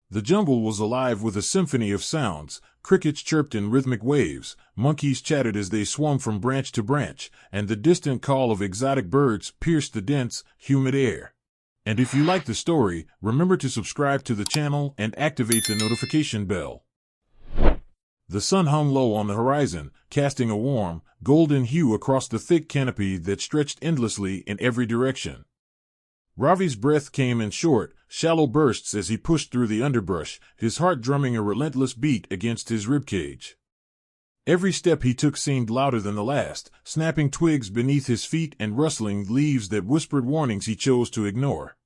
The jungle was alive with a symphony of sounds. Crickets chirped in rhythmic waves, monkeys chattered as they swung from branch to branch, and the distant call of exotic birds pierced the dense, humid air. And if you like the story, remember to subscribe to the channel and activate the notification bell. The sun hung low on the horizon, casting a warm, golden hue across the thick canopy that stretched endlessly in every direction. Ravi's breath came in short, shallow bursts as he pushed through the underbrush, his heart drumming a relentless beat against his ribcage. Every step he took seemed louder than the last, snapping twigs beneath his feet and rustling leaves that whispered warnings he chose to ignore.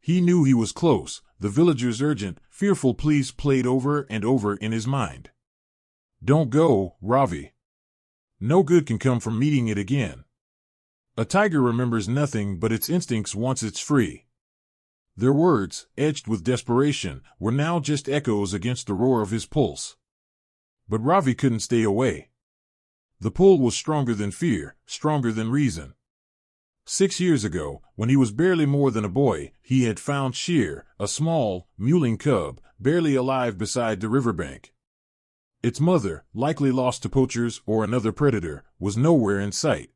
He knew he was close. The villagers' urgent, fearful pleas played over and over in his mind. "Don't go, Ravi. No good can come from meeting it again. A tiger remembers nothing but its instincts once it's free." Their words, edged with desperation, were now just echoes against the roar of his pulse. But Ravi couldn't stay away. The pull was stronger than fear, stronger than reason. 6 years ago, when he was barely more than a boy, he had found Sheer, a small, mewling cub, barely alive beside the riverbank. Its mother, likely lost to poachers or another predator, was nowhere in sight.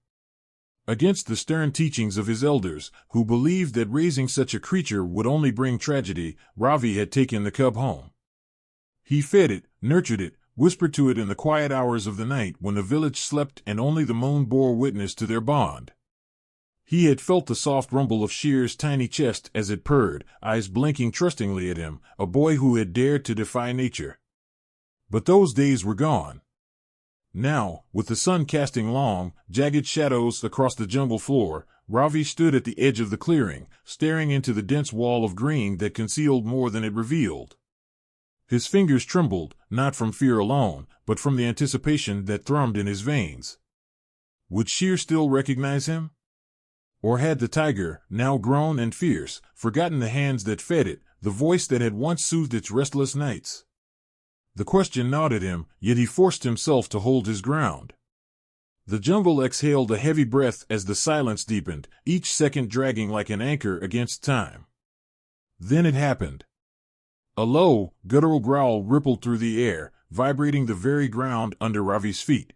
Against the stern teachings of his elders, who believed that raising such a creature would only bring tragedy, Ravi had taken the cub home. He fed it, nurtured it, whispered to it in the quiet hours of the night when the village slept and only the moon bore witness to their bond. He had felt the soft rumble of Sheer's tiny chest as it purred, eyes blinking trustingly at him, a boy who had dared to defy nature. But those days were gone. Now, with the sun casting long, jagged shadows across the jungle floor, Ravi stood at the edge of the clearing, staring into the dense wall of green that concealed more than it revealed. His fingers trembled, not from fear alone, but from the anticipation that thrummed in his veins. Would Sheer still recognize him? Or had the tiger, now grown and fierce, forgotten the hands that fed it, the voice that had once soothed its restless nights? The question gnawed at him, yet he forced himself to hold his ground. The jungle exhaled a heavy breath as the silence deepened, each second dragging like an anchor against time. Then it happened. A low, guttural growl rippled through the air, vibrating the very ground under Ravi's feet.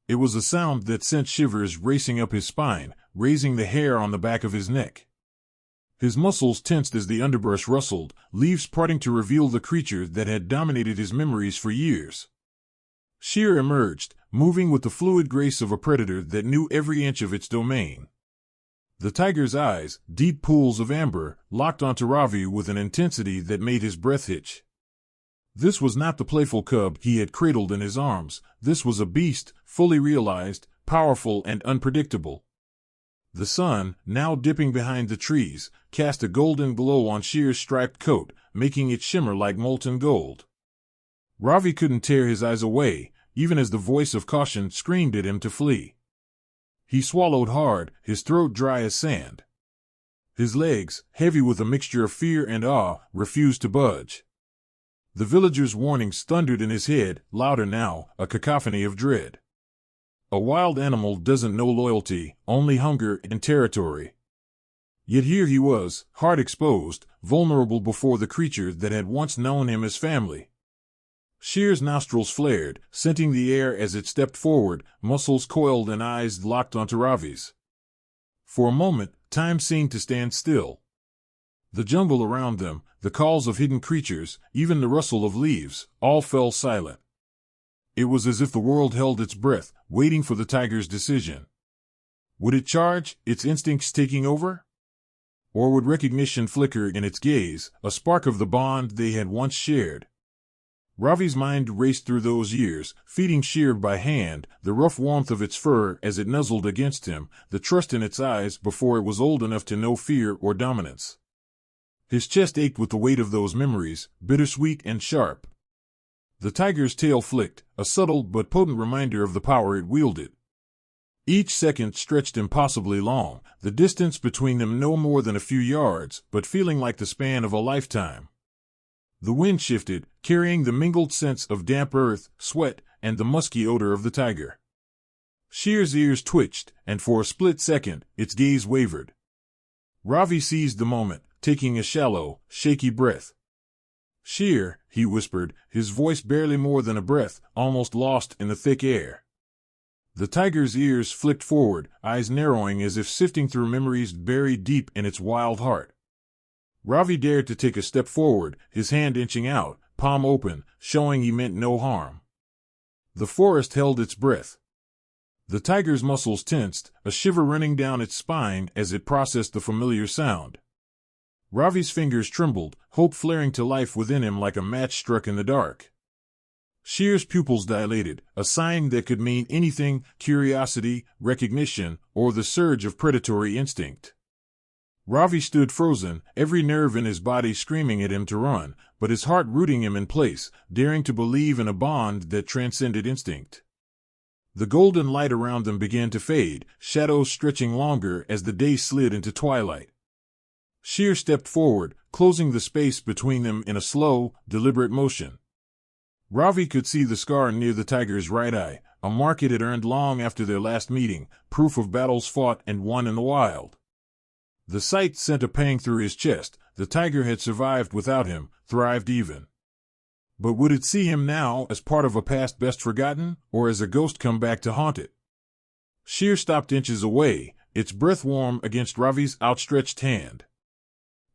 It was a sound that sent shivers racing up his spine, raising the hair on the back of his neck. His muscles tensed as the underbrush rustled, leaves parting to reveal the creature that had dominated his memories for years. Sheer emerged, moving with the fluid grace of a predator that knew every inch of its domain. The tiger's eyes, deep pools of amber, locked onto Ravi with an intensity that made his breath hitch. This was not the playful cub he had cradled in his arms. This was a beast, fully realized, powerful and unpredictable. The sun, now dipping behind the trees, cast a golden glow on Sheer's striped coat, making it shimmer like molten gold. Ravi couldn't tear his eyes away, even as the voice of caution screamed at him to flee. He swallowed hard, his throat dry as sand. His legs, heavy with a mixture of fear and awe, refused to budge. The villagers' warnings thundered in his head, louder now, a cacophony of dread. A wild animal doesn't know loyalty, only hunger and territory. Yet here he was, heart exposed, vulnerable before the creature that had once known him as family. Sheer's nostrils flared, scenting the air as it stepped forward, muscles coiled and eyes locked onto Ravi's. For a moment, time seemed to stand still. The jungle around them, the calls of hidden creatures, even the rustle of leaves, all fell silent. It was as if the world held its breath, waiting for the tiger's decision. Would it charge, its instincts taking over? Or would recognition flicker in its gaze, a spark of the bond they had once shared? Ravi's mind raced through those years, feeding Sheer by hand, the rough warmth of its fur as it nuzzled against him, the trust in its eyes before it was old enough to know fear or dominance. His chest ached with the weight of those memories, bittersweet and sharp. The tiger's tail flicked, a subtle but potent reminder of the power it wielded. Each second stretched impossibly long, the distance between them no more than a few yards, but feeling like the span of a lifetime. The wind shifted, carrying the mingled scents of damp earth, sweat, and the musky odor of the tiger. Sheer's ears twitched, and for a split second, its gaze wavered. Ravi seized the moment, taking a shallow, shaky breath. Sheer, he whispered, his voice barely more than a breath, almost lost in the thick air. The tiger's ears flicked forward, eyes narrowing as if sifting through memories buried deep in its wild heart. Ravi dared to take a step forward, his hand inching out, palm open, showing he meant no harm. The forest held its breath. The tiger's muscles tensed, a shiver running down its spine as it processed the familiar sound. Ravi's fingers trembled, hope flaring to life within him like a match struck in the dark. Sheer's pupils dilated, a sign that could mean anything: curiosity, recognition, or the surge of predatory instinct. Ravi stood frozen, every nerve in his body screaming at him to run, but his heart rooting him in place, daring to believe in a bond that transcended instinct. The golden light around them began to fade, shadows stretching longer as the day slid into twilight. Sheer stepped forward, closing the space between them in a slow, deliberate motion. Ravi could see the scar near the tiger's right eye, a mark it had earned long after their last meeting, proof of battles fought and won in the wild. The sight sent a pang through his chest. The tiger had survived without him, thrived even. But would it see him now as part of a past best forgotten, or as a ghost come back to haunt it? Sheer stopped inches away, its breath warm against Ravi's outstretched hand.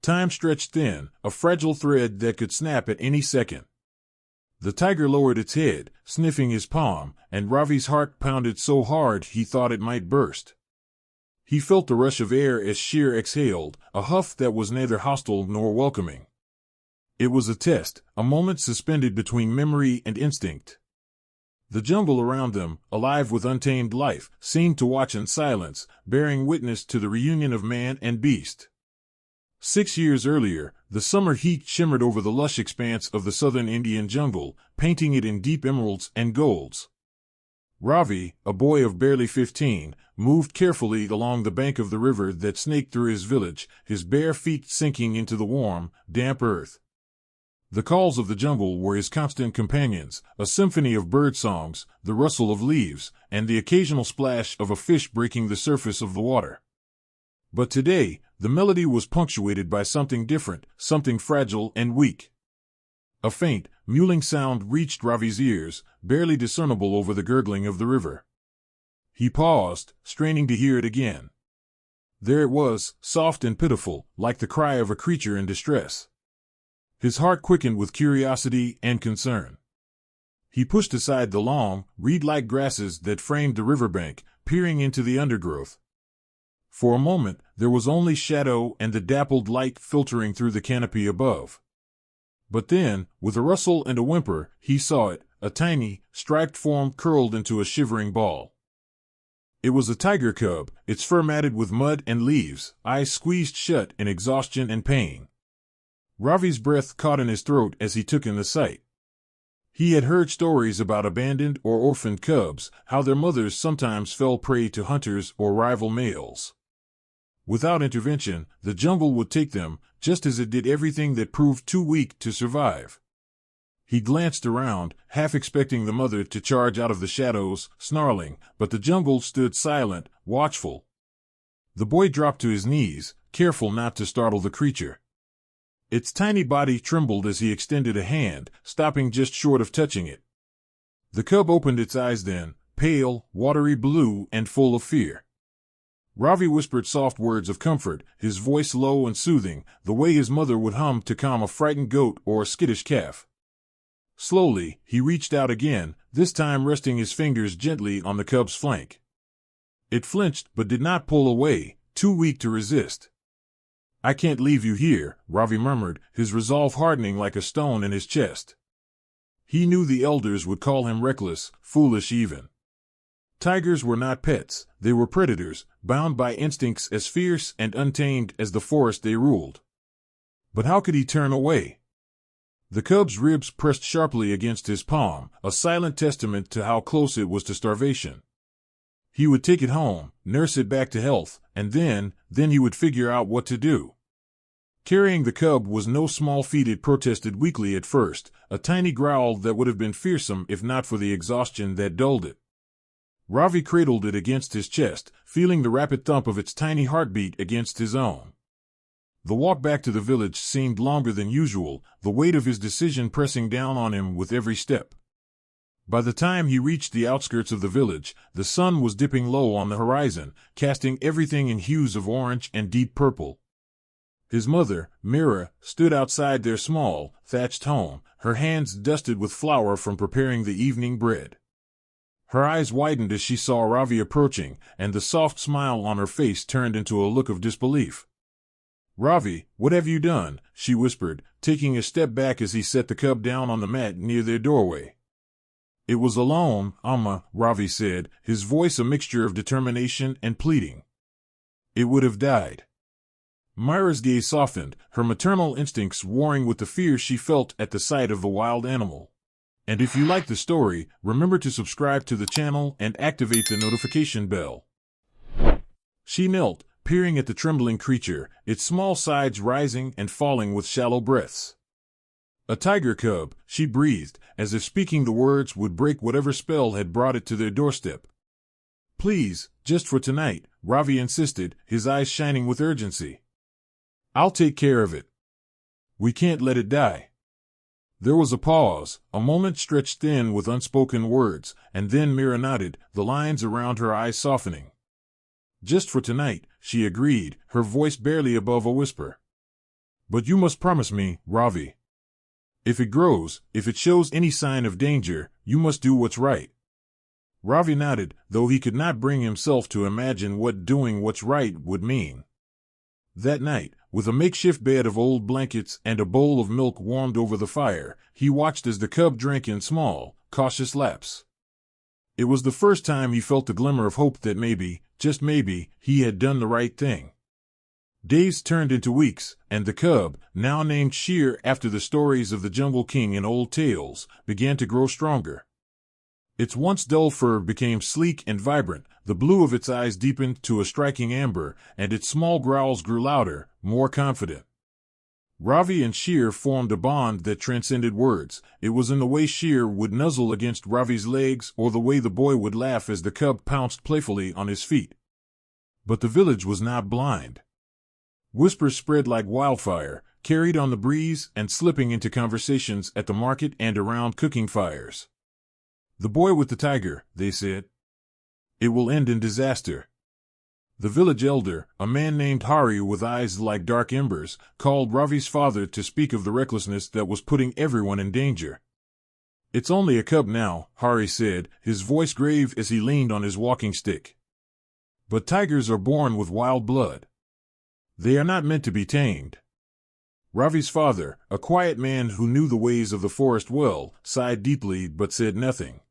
Time stretched thin, a fragile thread that could snap at any second. The tiger lowered its head, sniffing his palm, and Ravi's heart pounded so hard he thought it might burst. He felt the rush of air as Sheer exhaled, a huff that was neither hostile nor welcoming. It was a test, a moment suspended between memory and instinct. The jungle around them, alive with untamed life, seemed to watch in silence, bearing witness to the reunion of man and beast. 6 years earlier, the summer heat shimmered over the lush expanse of the southern Indian jungle, painting it in deep emeralds and golds. Ravi, a boy of barely 15, moved carefully along the bank of the river that snaked through his village, his bare feet sinking into the warm, damp earth. The calls of the jungle were his constant companions, a symphony of bird songs, the rustle of leaves, and the occasional splash of a fish breaking the surface of the water. But today, the melody was punctuated by something different, something fragile and weak. A faint, mewling sound reached Ravi's ears, barely discernible over the gurgling of the river. He paused, straining to hear it again. There it was, soft and pitiful, like the cry of a creature in distress. His heart quickened with curiosity and concern. He pushed aside the long, reed-like grasses that framed the riverbank, peering into the undergrowth. For a moment, there was only shadow and the dappled light filtering through the canopy above. But then, with a rustle and a whimper, he saw it, a tiny, striped form curled into a shivering ball. It was a tiger cub, its fur matted with mud and leaves, eyes squeezed shut in exhaustion and pain. Ravi's breath caught in his throat as he took in the sight. He had heard stories about abandoned or orphaned cubs, how their mothers sometimes fell prey to hunters or rival males. Without intervention, the jungle would take them, just as it did everything that proved too weak to survive. He glanced around, half expecting the mother to charge out of the shadows, snarling, but the jungle stood silent, watchful. The boy dropped to his knees, careful not to startle the creature. Its tiny body trembled as he extended a hand, stopping just short of touching it. The cub opened its eyes then, pale, watery blue, and full of fear. Ravi whispered soft words of comfort, his voice low and soothing, the way his mother would hum to calm a frightened goat or a skittish calf. Slowly, he reached out again, this time resting his fingers gently on the cub's flank. It flinched but did not pull away, too weak to resist. "I can't leave you here," Ravi murmured, his resolve hardening like a stone in his chest. He knew the elders would call him reckless, foolish even. Tigers were not pets, they were predators, bound by instincts as fierce and untamed as the forest they ruled. But how could he turn away? The cub's ribs pressed sharply against his palm, a silent testament to how close it was to starvation. He would take it home, nurse it back to health, and then he would figure out what to do. Carrying the cub was no small feat. It protested weakly at first, a tiny growl that would have been fearsome if not for the exhaustion that dulled it. Ravi cradled it against his chest, feeling the rapid thump of its tiny heartbeat against his own. The walk back to the village seemed longer than usual, the weight of his decision pressing down on him with every step. By the time he reached the outskirts of the village, the sun was dipping low on the horizon, casting everything in hues of orange and deep purple. His mother, Mira, stood outside their small, thatched home, her hands dusted with flour from preparing the evening bread. Her eyes widened as she saw Ravi approaching, and the soft smile on her face turned into a look of disbelief. "Ravi, what have you done?" she whispered, taking a step back as he set the cub down on the mat near their doorway. "It was alone, Amma," Ravi said, his voice a mixture of determination and pleading. "It would have died." Myra's gaze softened, her maternal instincts warring with the fear she felt at the sight of the wild animal. And if you like the story, remember to subscribe to the channel and activate the notification bell. She knelt, peering at the trembling creature, its small sides rising and falling with shallow breaths. "A tiger cub," she breathed, as if speaking the words would break whatever spell had brought it to their doorstep. "Please, just for tonight," Ravi insisted, his eyes shining with urgency. "I'll take care of it. We can't let it die." There was a pause, a moment stretched thin with unspoken words, and then Mira nodded, the lines around her eyes softening. "Just for tonight," she agreed, her voice barely above a whisper. "But you must promise me, Ravi. If it grows, if it shows any sign of danger, you must do what's right." Ravi nodded, though he could not bring himself to imagine what doing what's right would mean. That night, with a makeshift bed of old blankets and a bowl of milk warmed over the fire, he watched as the cub drank in small, cautious laps. It was the first time he felt the glimmer of hope that maybe, just maybe, he had done the right thing. Days turned into weeks, and the cub, now named Sher after the stories of the Jungle King in old tales, began to grow stronger. Its once dull fur became sleek and vibrant, the blue of its eyes deepened to a striking amber, and its small growls grew louder, more confident. Ravi and Sher formed a bond that transcended words. It was in the way Sher would nuzzle against Ravi's legs or the way the boy would laugh as the cub pounced playfully on his feet. But the village was not blind. Whispers spread like wildfire, carried on the breeze and slipping into conversations at the market and around cooking fires. "The boy with the tiger," they said. "It will end in disaster." The village elder, a man named Hari with eyes like dark embers, called Ravi's father to speak of the recklessness that was putting everyone in danger. "It's only a cub now," Hari said, his voice grave as he leaned on his walking stick. "But tigers are born with wild blood. They are not meant to be tamed." Ravi's father, a quiet man who knew the ways of the forest well, sighed deeply but said nothing.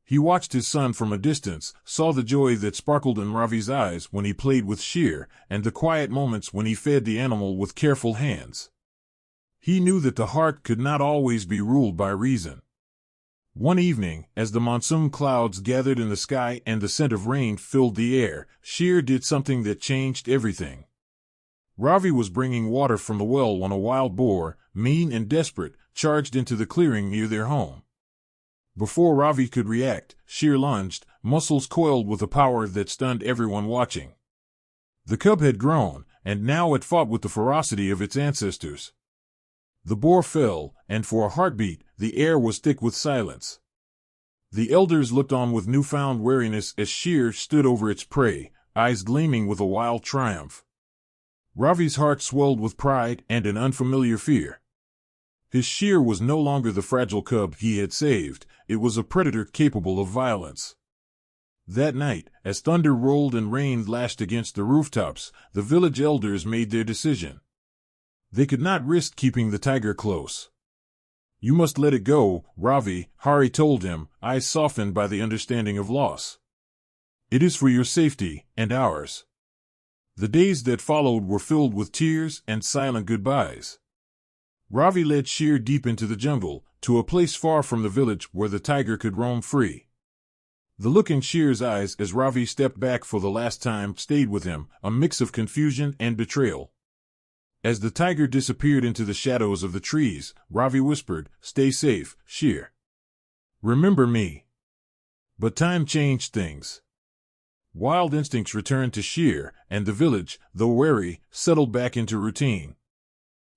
He watched his son from a distance, saw the joy that sparkled in Ravi's eyes when he played with Sher, and the quiet moments when he fed the animal with careful hands. He knew that the heart could not always be ruled by reason. One evening, as the monsoon clouds gathered in the sky and the scent of rain filled the air, Sher did something that changed everything. Ravi was bringing water from the well when a wild boar, mean and desperate, charged into the clearing near their home. Before Ravi could react, Sher lunged, muscles coiled with a power that stunned everyone watching. The cub had grown, and now it fought with the ferocity of its ancestors. The boar fell, and for a heartbeat, the air was thick with silence. The elders looked on with newfound wariness as Sher stood over its prey, eyes gleaming with a wild triumph. Ravi's heart swelled with pride and an unfamiliar fear. His Sher was no longer the fragile cub he had saved, it was a predator capable of violence. That night, as thunder rolled and rain lashed against the rooftops, the village elders made their decision. They could not risk keeping the tiger close. "You must let it go, Ravi," Hari told him, eyes softened by the understanding of loss. "It is for your safety, and ours." The days that followed were filled with tears and silent goodbyes. Ravi led Sher deep into the jungle, to a place far from the village where the tiger could roam free. The look in Sher's eyes as Ravi stepped back for the last time stayed with him, a mix of confusion and betrayal. As the tiger disappeared into the shadows of the trees, Ravi whispered, "Stay safe, Sher. Remember me." But time changed things. Wild instincts returned to Shere, and the village, though wary, settled back into routine.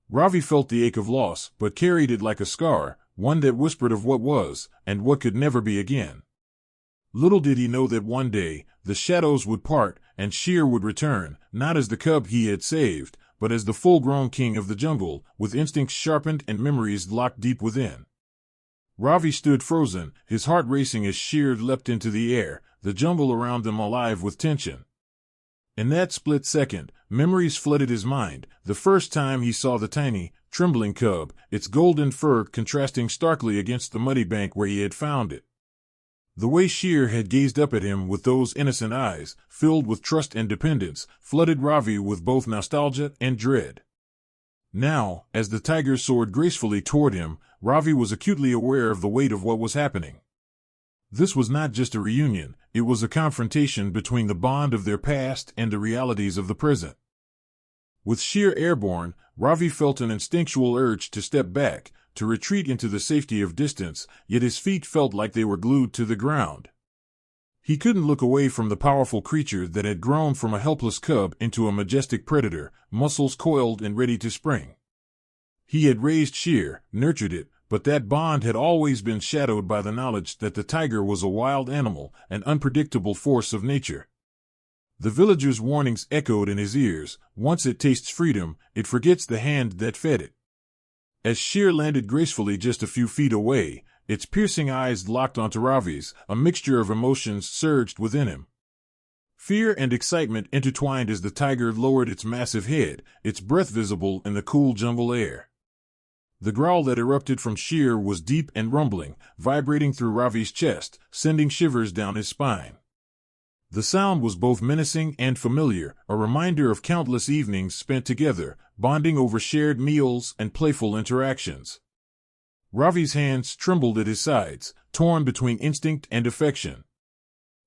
Ravi felt the ache of loss, but carried it like a scar, one that whispered of what was, and what could never be again. Little did he know that one day, the shadows would part, and Shere would return, not as the cub he had saved, but as the full-grown king of the jungle, with instincts sharpened and memories locked deep within. Ravi stood frozen, his heart racing as Shere leapt into the air, the jungle around them alive with tension. In that split second, memories flooded his mind, the first time he saw the tiny, trembling cub, its golden fur contrasting starkly against the muddy bank where he had found it. The way Shere had gazed up at him with those innocent eyes, filled with trust and dependence, flooded Ravi with both nostalgia and dread. Now, as the tiger soared gracefully toward him, Ravi was acutely aware of the weight of what was happening. This was not just a reunion, it was a confrontation between the bond of their past and the realities of the present. With Shere airborne, Ravi felt an instinctual urge to step back, to retreat into the safety of distance, yet his feet felt like they were glued to the ground. He couldn't look away from the powerful creature that had grown from a helpless cub into a majestic predator, muscles coiled and ready to spring. He had raised Shere, nurtured it, but that bond had always been shadowed by the knowledge that the tiger was a wild animal, an unpredictable force of nature. The villager's warnings echoed in his ears: once it tastes freedom, it forgets the hand that fed it. As Shere landed gracefully just a few feet away, its piercing eyes locked onto Ravi's, a mixture of emotions surged within him. Fear and excitement intertwined as the tiger lowered its massive head, its breath visible in the cool jungle air. The growl that erupted from Shere was deep and rumbling, vibrating through Ravi's chest, sending shivers down his spine. The sound was both menacing and familiar, a reminder of countless evenings spent together, bonding over shared meals and playful interactions. Ravi's hands trembled at his sides, torn between instinct and affection.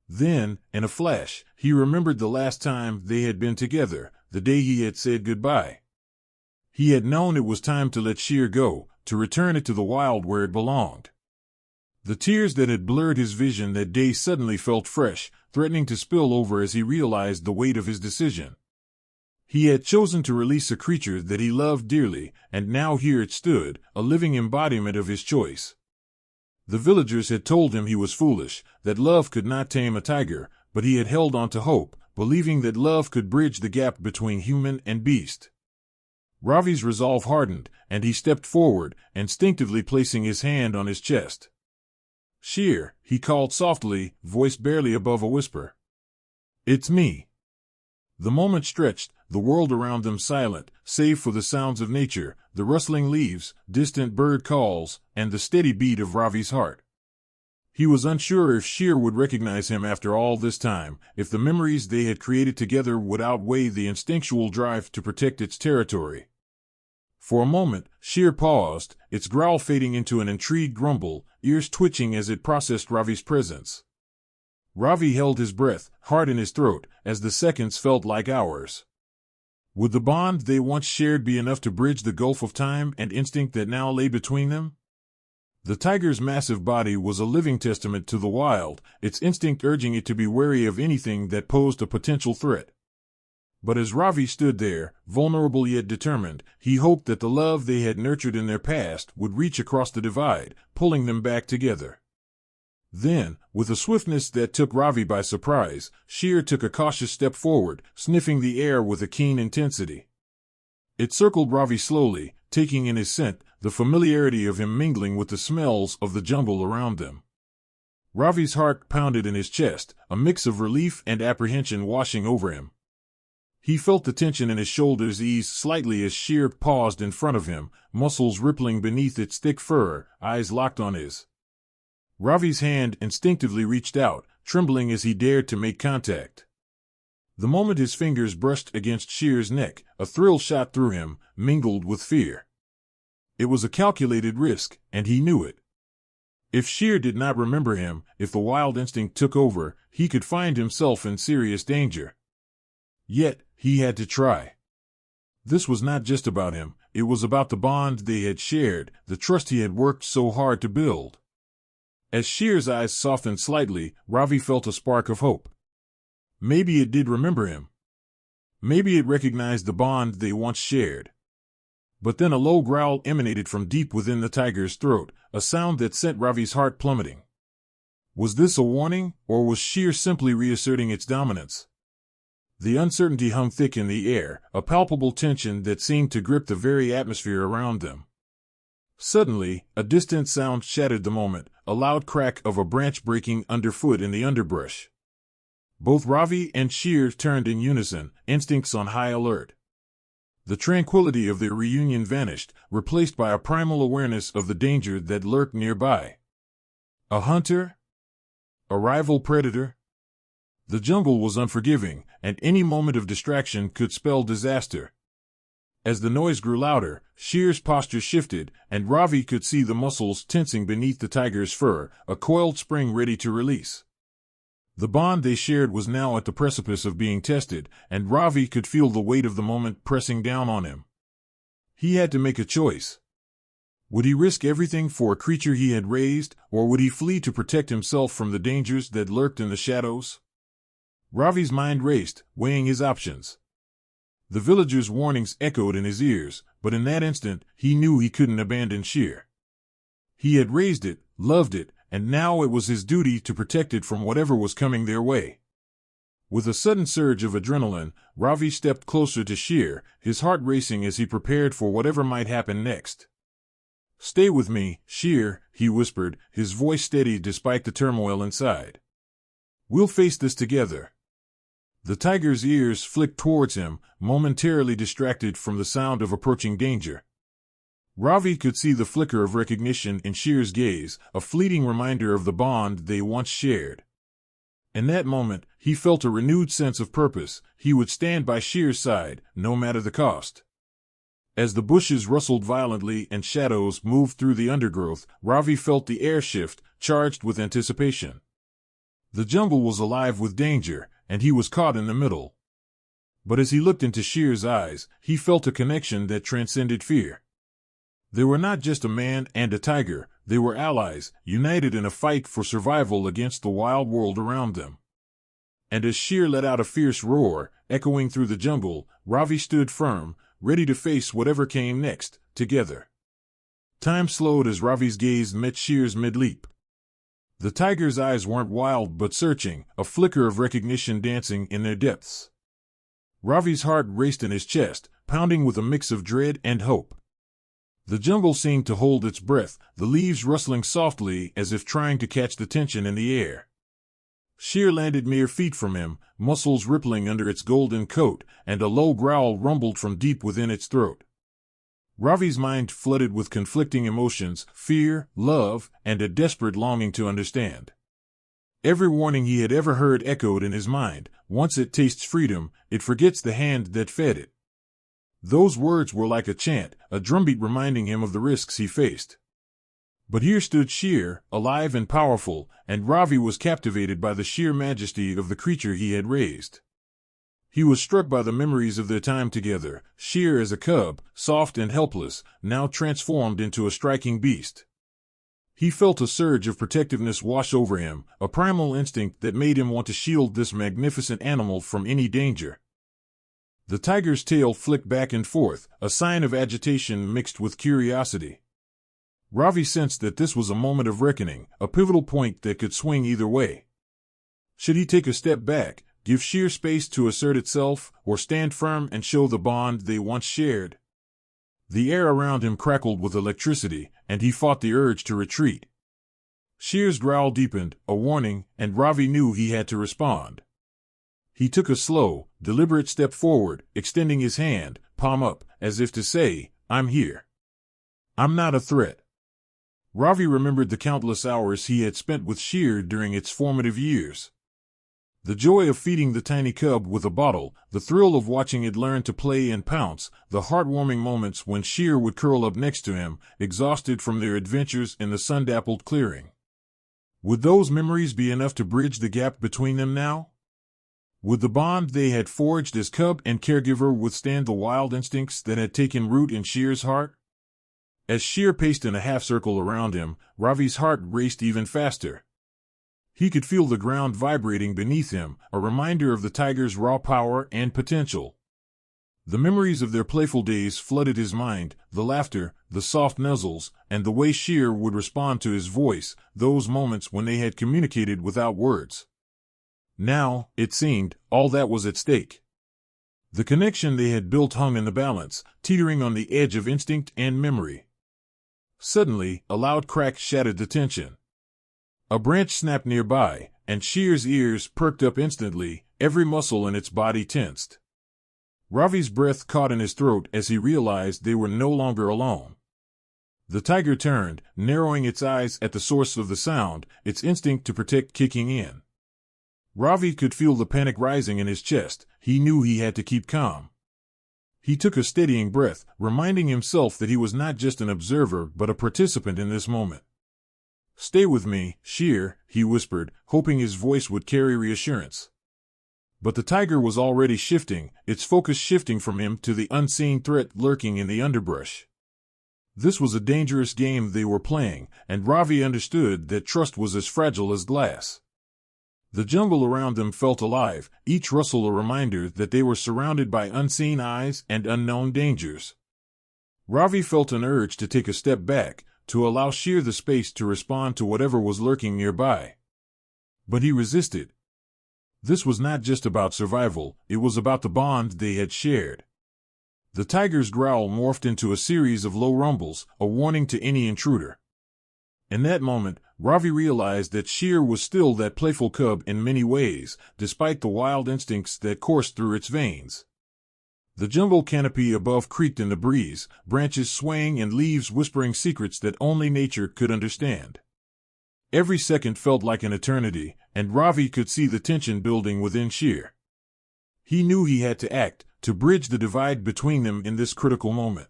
Then, in a flash, he remembered the last time they had been together, the day he had said goodbye. He had known it was time to let Shere go, to return it to the wild where it belonged. The tears that had blurred his vision that day suddenly felt fresh, threatening to spill over as he realized the weight of his decision. He had chosen to release a creature that he loved dearly, and now here it stood, a living embodiment of his choice. The villagers had told him he was foolish, that love could not tame a tiger, but he had held on to hope, believing that love could bridge the gap between human and beast. Ravi's resolve hardened, and he stepped forward, instinctively placing his hand on his chest. "Shere," he called softly, voice barely above a whisper. "It's me." The moment stretched, the world around them silent, save for the sounds of nature, the rustling leaves, distant bird calls, and the steady beat of Ravi's heart. He was unsure if Shere would recognize him after all this time, if the memories they had created together would outweigh the instinctual drive to protect its territory. For a moment, Shere paused, its growl fading into an intrigued grumble, ears twitching as it processed Ravi's presence. Ravi held his breath, heart in his throat, as the seconds felt like hours. Would the bond they once shared be enough to bridge the gulf of time and instinct that now lay between them? The tiger's massive body was a living testament to the wild, its instinct urging it to be wary of anything that posed a potential threat. But as Ravi stood there, vulnerable yet determined, he hoped that the love they had nurtured in their past would reach across the divide, pulling them back together. Then, with a swiftness that took Ravi by surprise, Shere took a cautious step forward, sniffing the air with a keen intensity. It circled Ravi slowly, taking in his scent, the familiarity of him mingling with the smells of the jungle around them. Ravi's heart pounded in his chest, a mix of relief and apprehension washing over him. He felt the tension in his shoulders ease slightly as Shere paused in front of him, muscles rippling beneath its thick fur, eyes locked on his. Ravi's hand instinctively reached out, trembling as he dared to make contact. The moment his fingers brushed against Shere's neck, a thrill shot through him, mingled with fear. It was a calculated risk, and he knew it. If Shere did not remember him, if the wild instinct took over, he could find himself in serious danger. Yet, he had to try. This was not just about him, it was about the bond they had shared, the trust he had worked so hard to build. As Shere's eyes softened slightly, Ravi felt a spark of hope. Maybe it did remember him. Maybe it recognized the bond they once shared. But then a low growl emanated from deep within the tiger's throat, a sound that sent Ravi's heart plummeting. Was this a warning, or was Shere simply reasserting its dominance? The uncertainty hung thick in the air, a palpable tension that seemed to grip the very atmosphere around them. Suddenly, a distant sound shattered the moment, a loud crack of a branch breaking underfoot in the underbrush. Both Ravi and Shere turned in unison, instincts on high alert. The tranquility of their reunion vanished, replaced by a primal awareness of the danger that lurked nearby. A hunter? A rival predator? The jungle was unforgiving, and any moment of distraction could spell disaster. As the noise grew louder, Shere's posture shifted, and Ravi could see the muscles tensing beneath the tiger's fur, a coiled spring ready to release. The bond they shared was now at the precipice of being tested, and Ravi could feel the weight of the moment pressing down on him. He had to make a choice. Would he risk everything for a creature he had raised, or would he flee to protect himself from the dangers that lurked in the shadows? Ravi's mind raced, weighing his options. The villagers' warnings echoed in his ears, but in that instant, he knew he couldn't abandon Shere. He had raised it, loved it, and now it was his duty to protect it from whatever was coming their way. With a sudden surge of adrenaline, Ravi stepped closer to Shere, his heart racing as he prepared for whatever might happen next. "Stay with me, Shere," he whispered, his voice steady despite the turmoil inside. "We'll face this together." The tiger's ears flicked towards him, momentarily distracted from the sound of approaching danger. Ravi could see the flicker of recognition in Shere's gaze, a fleeting reminder of the bond they once shared. In that moment, he felt a renewed sense of purpose. He would stand by Shere's side, no matter the cost. As the bushes rustled violently and shadows moved through the undergrowth, Ravi felt the air shift, charged with anticipation. The jungle was alive with danger, and he was caught in the middle. But as he looked into Shere's eyes, he felt a connection that transcended fear. They were not just a man and a tiger, they were allies, united in a fight for survival against the wild world around them. And as Shere let out a fierce roar, echoing through the jungle, Ravi stood firm, ready to face whatever came next, together. Time slowed as Ravi's gaze met Shere's mid-leap. The tiger's eyes weren't wild but searching, a flicker of recognition dancing in their depths. Ravi's heart raced in his chest, pounding with a mix of dread and hope. The jungle seemed to hold its breath, the leaves rustling softly as if trying to catch the tension in the air. Shere landed mere feet from him, muscles rippling under its golden coat, and a low growl rumbled from deep within its throat. Ravi's mind flooded with conflicting emotions, fear, love, and a desperate longing to understand. Every warning he had ever heard echoed in his mind. Once it tastes freedom, it forgets the hand that fed it. Those words were like a chant, a drumbeat reminding him of the risks he faced. But here stood Shere, alive and powerful, and Ravi was captivated by the sheer majesty of the creature he had raised. He was struck by the memories of their time together, Shere as a cub, soft and helpless, now transformed into a striking beast. He felt a surge of protectiveness wash over him, a primal instinct that made him want to shield this magnificent animal from any danger. The tiger's tail flicked back and forth, a sign of agitation mixed with curiosity. Ravi sensed that this was a moment of reckoning, a pivotal point that could swing either way. Should he take a step back, give Shere space to assert itself, or stand firm and show the bond they once shared? The air around him crackled with electricity, and he fought the urge to retreat. Shere's growl deepened, a warning, and Ravi knew he had to respond. He took a slow, deliberate step forward, extending his hand, palm up, as if to say, "I'm here. I'm not a threat." Ravi remembered the countless hours he had spent with Shere during its formative years. The joy of feeding the tiny cub with a bottle, the thrill of watching it learn to play and pounce, the heartwarming moments when Shere would curl up next to him, exhausted from their adventures in the sun-dappled clearing. Would those memories be enough to bridge the gap between them now? Would the bond they had forged as cub and caregiver withstand the wild instincts that had taken root in Shere's heart? As Shere paced in a half-circle around him, Ravi's heart raced even faster. He could feel the ground vibrating beneath him, a reminder of the tiger's raw power and potential. The memories of their playful days flooded his mind, the laughter, the soft nuzzles, and the way Sheer would respond to his voice, those moments when they had communicated without words. Now, it seemed, all that was at stake. The connection they had built hung in the balance, teetering on the edge of instinct and memory. Suddenly, a loud crack shattered the tension. A branch snapped nearby, and Sheer's ears perked up instantly, every muscle in its body tensed. Ravi's breath caught in his throat as he realized they were no longer alone. The tiger turned, narrowing its eyes at the source of the sound, its instinct to protect kicking in. Ravi could feel the panic rising in his chest. He knew he had to keep calm. He took a steadying breath, reminding himself that he was not just an observer but a participant in this moment. "Stay with me, Sheer," he whispered, hoping his voice would carry reassurance. But the tiger was already shifting, its focus shifting from him to the unseen threat lurking in the underbrush. This was a dangerous game they were playing, and Ravi understood that trust was as fragile as glass. The jungle around them felt alive, each rustle a reminder that they were surrounded by unseen eyes and unknown dangers. Ravi felt an urge to take a step back, to allow Sheer the space to respond to whatever was lurking nearby. But he resisted. This was not just about survival, it was about the bond they had shared. The tiger's growl morphed into a series of low rumbles, a warning to any intruder. In that moment, Ravi realized that Sheer was still that playful cub in many ways, despite the wild instincts that coursed through its veins. The jungle canopy above creaked in the breeze, branches swaying and leaves whispering secrets that only nature could understand. Every second felt like an eternity, and Ravi could see the tension building within Sheer. He knew he had to act, to bridge the divide between them in this critical moment.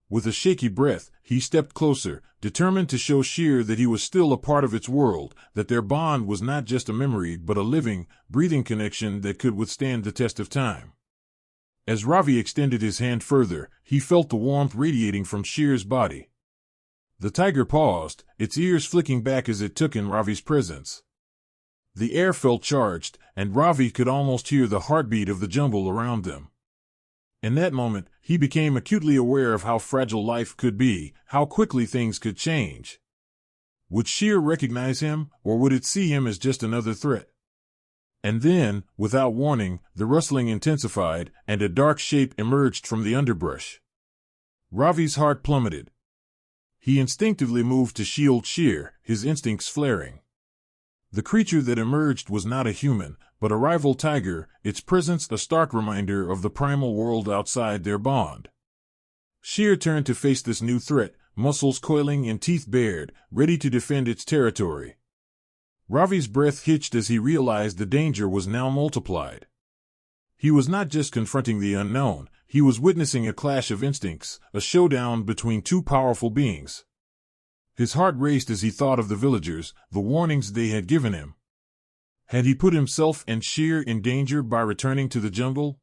With a shaky breath, he stepped closer, determined to show Sheer that he was still a part of its world, that their bond was not just a memory but a living, breathing connection that could withstand the test of time. As Ravi extended his hand further, he felt the warmth radiating from Sheer's body. The tiger paused, its ears flicking back as it took in Ravi's presence. The air felt charged, and Ravi could almost hear the heartbeat of the jungle around them. In that moment, he became acutely aware of how fragile life could be, how quickly things could change. Would Sheer recognize him, or would it see him as just another threat? And then, without warning, the rustling intensified, and a dark shape emerged from the underbrush. Ravi's heart plummeted. He instinctively moved to shield Sheer, his instincts flaring. The creature that emerged was not a human, but a rival tiger, its presence a stark reminder of the primal world outside their bond. Sheer turned to face this new threat, muscles coiling and teeth bared, ready to defend its territory. Ravi's breath hitched as he realized the danger was now multiplied. He was not just confronting the unknown, he was witnessing a clash of instincts, a showdown between two powerful beings. His heart raced as he thought of the villagers, the warnings they had given him. Had he put himself and Sheer in danger by returning to the jungle?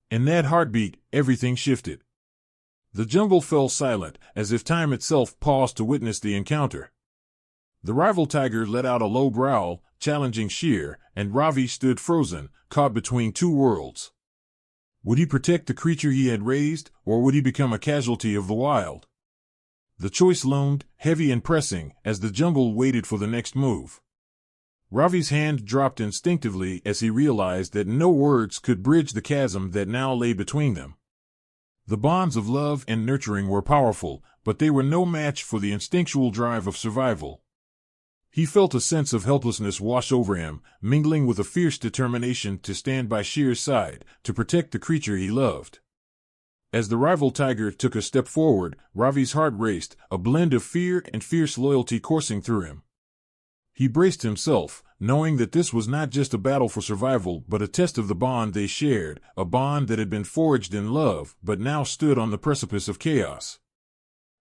In that heartbeat, everything shifted. The jungle fell silent, as if time itself paused to witness the encounter. The rival tiger let out a low growl, challenging Sheer, and Ravi stood frozen, caught between two worlds. Would he protect the creature he had raised, or would he become a casualty of the wild? The choice loomed, heavy and pressing, as the jungle waited for the next move. Ravi's hand dropped instinctively as he realized that no words could bridge the chasm that now lay between them. The bonds of love and nurturing were powerful, but they were no match for the instinctual drive of survival. He felt a sense of helplessness wash over him, mingling with a fierce determination to stand by Sheer's side, to protect the creature he loved. As the rival tiger took a step forward, Ravi's heart raced, a blend of fear and fierce loyalty coursing through him. He braced himself, knowing that this was not just a battle for survival but a test of the bond they shared, a bond that had been forged in love but now stood on the precipice of chaos.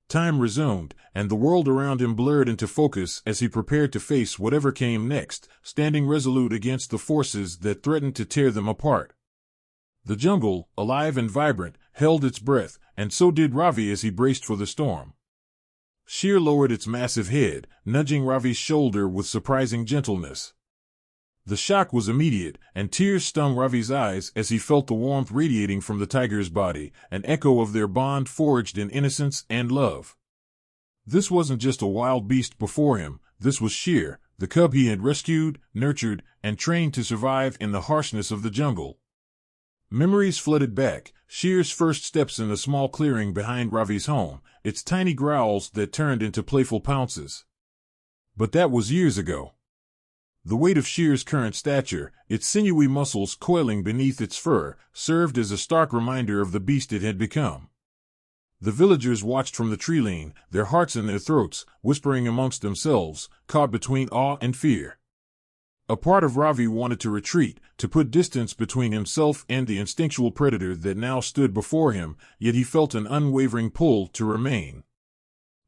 Time resumed, and the world around him blurred into focus as he prepared to face whatever came next, standing resolute against the forces that threatened to tear them apart. The jungle, alive and vibrant, held its breath, and so did Ravi as he braced for the storm. Sheer lowered its massive head, nudging Ravi's shoulder with surprising gentleness. The shock was immediate, and tears stung Ravi's eyes as he felt the warmth radiating from the tiger's body, an echo of their bond forged in innocence and love. This wasn't just a wild beast before him, this was Sheer, the cub he had rescued, nurtured, and trained to survive in the harshness of the jungle. Memories flooded back, Sheer's first steps in the small clearing behind Ravi's home, its tiny growls that turned into playful pounces. But that was years ago. The weight of Sheer's current stature, its sinewy muscles coiling beneath its fur, served as a stark reminder of the beast it had become. The villagers watched from the tree-line, their hearts in their throats, whispering amongst themselves, caught between awe and fear. A part of Ravi wanted to retreat, to put distance between himself and the instinctual predator that now stood before him, yet he felt an unwavering pull to remain.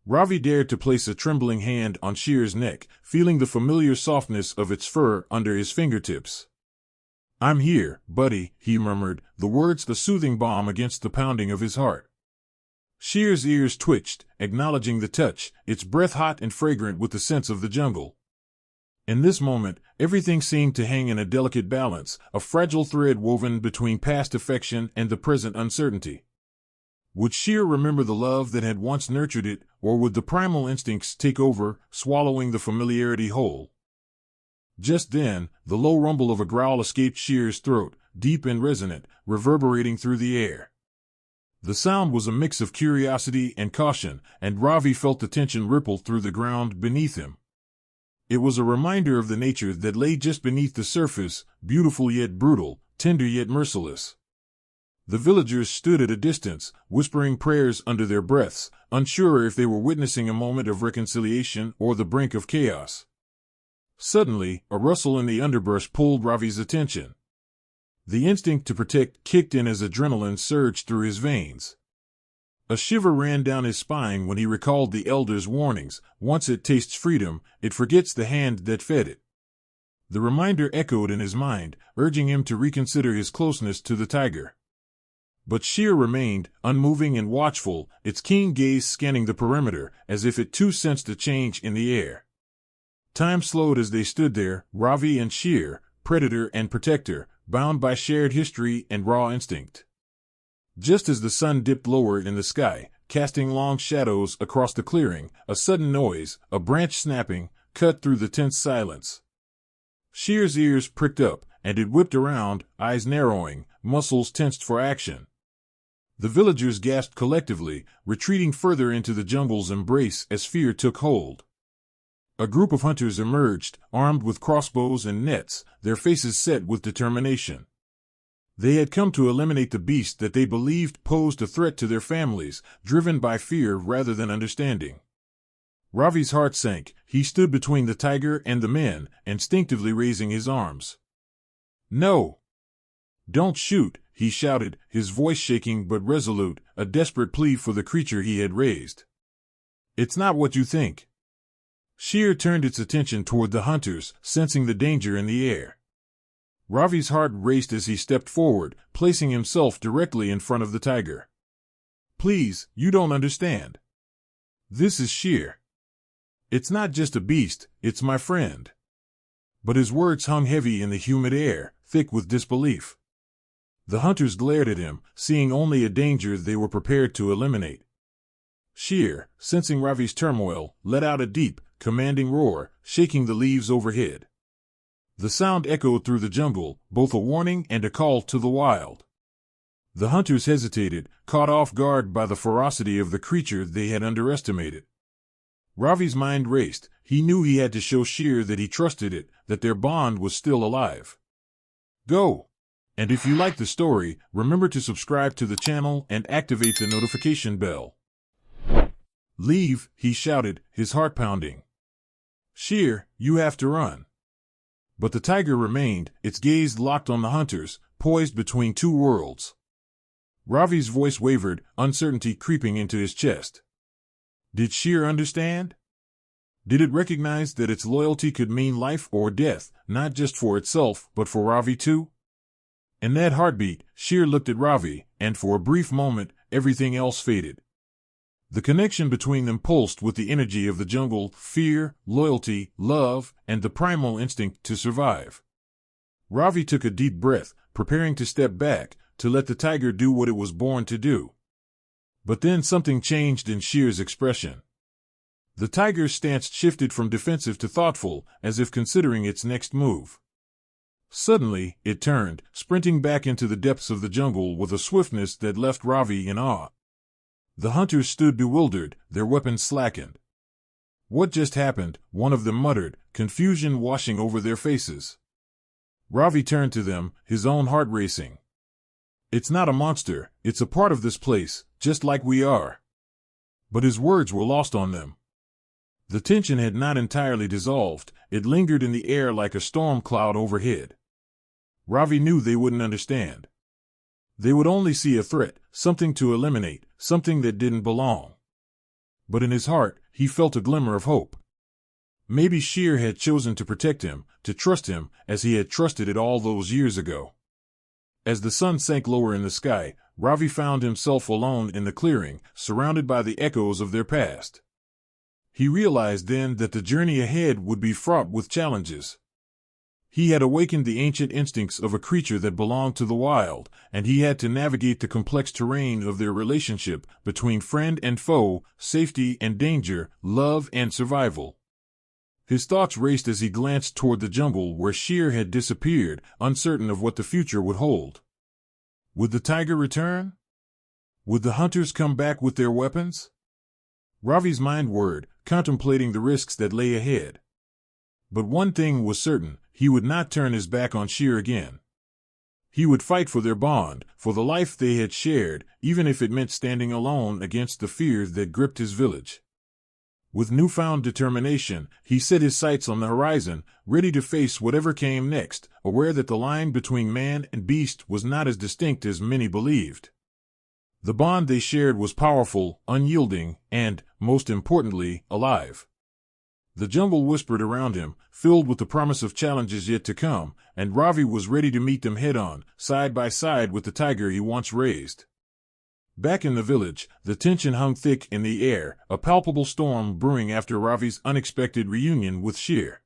Ravi dared to place a trembling hand on Sheer's neck, feeling the familiar softness of its fur under his fingertips. "I'm here, buddy," he murmured, the words the soothing balm against the pounding of his heart. Sheer's ears twitched, acknowledging the touch, its breath hot and fragrant with the scents of the jungle. In this moment, everything seemed to hang in a delicate balance, a fragile thread woven between past affection and the present uncertainty. Would Sheer remember the love that had once nurtured it, or would the primal instincts take over, swallowing the familiarity whole? Just then, the low rumble of a growl escaped Sheer's throat, deep and resonant, reverberating through the air. The sound was a mix of curiosity and caution, and Ravi felt the tension ripple through the ground beneath him. It was a reminder of the nature that lay just beneath the surface, beautiful yet brutal, tender yet merciless. The villagers stood at a distance, whispering prayers under their breaths, unsure if they were witnessing a moment of reconciliation or the brink of chaos. Suddenly, a rustle in the underbrush pulled Ravi's attention. The instinct to protect kicked in as adrenaline surged through his veins. A shiver ran down his spine when he recalled the elder's warnings, once it tastes freedom, it forgets the hand that fed it. The reminder echoed in his mind, urging him to reconsider his closeness to the tiger. But Sheer remained, unmoving and watchful, its keen gaze scanning the perimeter, as if it too sensed a change in the air. Time slowed as they stood there, Ravi and Sheer, predator and protector, bound by shared history and raw instinct. Just as the sun dipped lower in the sky, casting long shadows across the clearing, a sudden noise, a branch snapping, cut through the tense silence. Sheer's ears pricked up, and it whipped around, eyes narrowing, muscles tensed for action. The villagers gasped collectively, retreating further into the jungle's embrace as fear took hold. A group of hunters emerged, armed with crossbows and nets, their faces set with determination. They had come to eliminate the beast that they believed posed a threat to their families, driven by fear rather than understanding. Ravi's heart sank. He stood between the tiger and the men, instinctively raising his arms. "No! Don't shoot," he shouted, his voice shaking but resolute, a desperate plea for the creature he had raised. "It's not what you think." Sheer turned its attention toward the hunters, sensing the danger in the air. Ravi's heart raced as he stepped forward, placing himself directly in front of the tiger. "Please, you don't understand. This is Sheer. It's not just a beast, it's my friend." But his words hung heavy in the humid air, thick with disbelief. The hunters glared at him, seeing only a danger they were prepared to eliminate. Sheer, sensing Ravi's turmoil, let out a deep, commanding roar, shaking the leaves overhead. The sound echoed through the jungle, both a warning and a call to the wild. The hunters hesitated, caught off guard by the ferocity of the creature they had underestimated. Ravi's mind raced. He knew he had to show Sheer that he trusted it, that their bond was still alive. Go! And if you like the story, remember to subscribe to the channel and activate the notification bell. "Leave," he shouted, his heart pounding. "Sheer, you have to run." But the tiger remained, its gaze locked on the hunters, poised between two worlds. Ravi's voice wavered, uncertainty creeping into his chest. Did Sheer understand? Did it recognize that its loyalty could mean life or death, not just for itself, but for Ravi too? In that heartbeat, Sheer looked at Ravi, and for a brief moment, everything else faded. The connection between them pulsed with the energy of the jungle, fear, loyalty, love, and the primal instinct to survive. Ravi took a deep breath, preparing to step back, to let the tiger do what it was born to do. But then something changed in Sher's expression. The tiger's stance shifted from defensive to thoughtful, as if considering its next move. Suddenly, it turned, sprinting back into the depths of the jungle with a swiftness that left Ravi in awe. The hunters stood bewildered, their weapons slackened. "What just happened?" one of them muttered, confusion washing over their faces. Ravi turned to them, his own heart racing. "It's not a monster, it's a part of this place, just like we are." But his words were lost on them. The tension had not entirely dissolved, it lingered in the air like a storm cloud overhead. Ravi knew they wouldn't understand. They would only see a threat, something to eliminate, something that didn't belong. But in his heart, he felt a glimmer of hope. Maybe Sher had chosen to protect him, to trust him, as he had trusted it all those years ago. As the sun sank lower in the sky, Ravi found himself alone in the clearing, surrounded by the echoes of their past. He realized then that the journey ahead would be fraught with challenges. He had awakened the ancient instincts of a creature that belonged to the wild, and he had to navigate the complex terrain of their relationship between friend and foe, safety and danger, love and survival. His thoughts raced as he glanced toward the jungle where Sher had disappeared, uncertain of what the future would hold. Would the tiger return? Would the hunters come back with their weapons? Ravi's mind whirred, contemplating the risks that lay ahead. But one thing was certain, he would not turn his back on Sher again. He would fight for their bond, for the life they had shared, even if it meant standing alone against the fears that gripped his village. With newfound determination, he set his sights on the horizon, ready to face whatever came next, aware that the line between man and beast was not as distinct as many believed. The bond they shared was powerful, unyielding, and, most importantly, alive. The jungle whispered around him, filled with the promise of challenges yet to come, and Ravi was ready to meet them head-on, side by side with the tiger he once raised. Back in the village, the tension hung thick in the air, a palpable storm brewing after Ravi's unexpected reunion with Sher.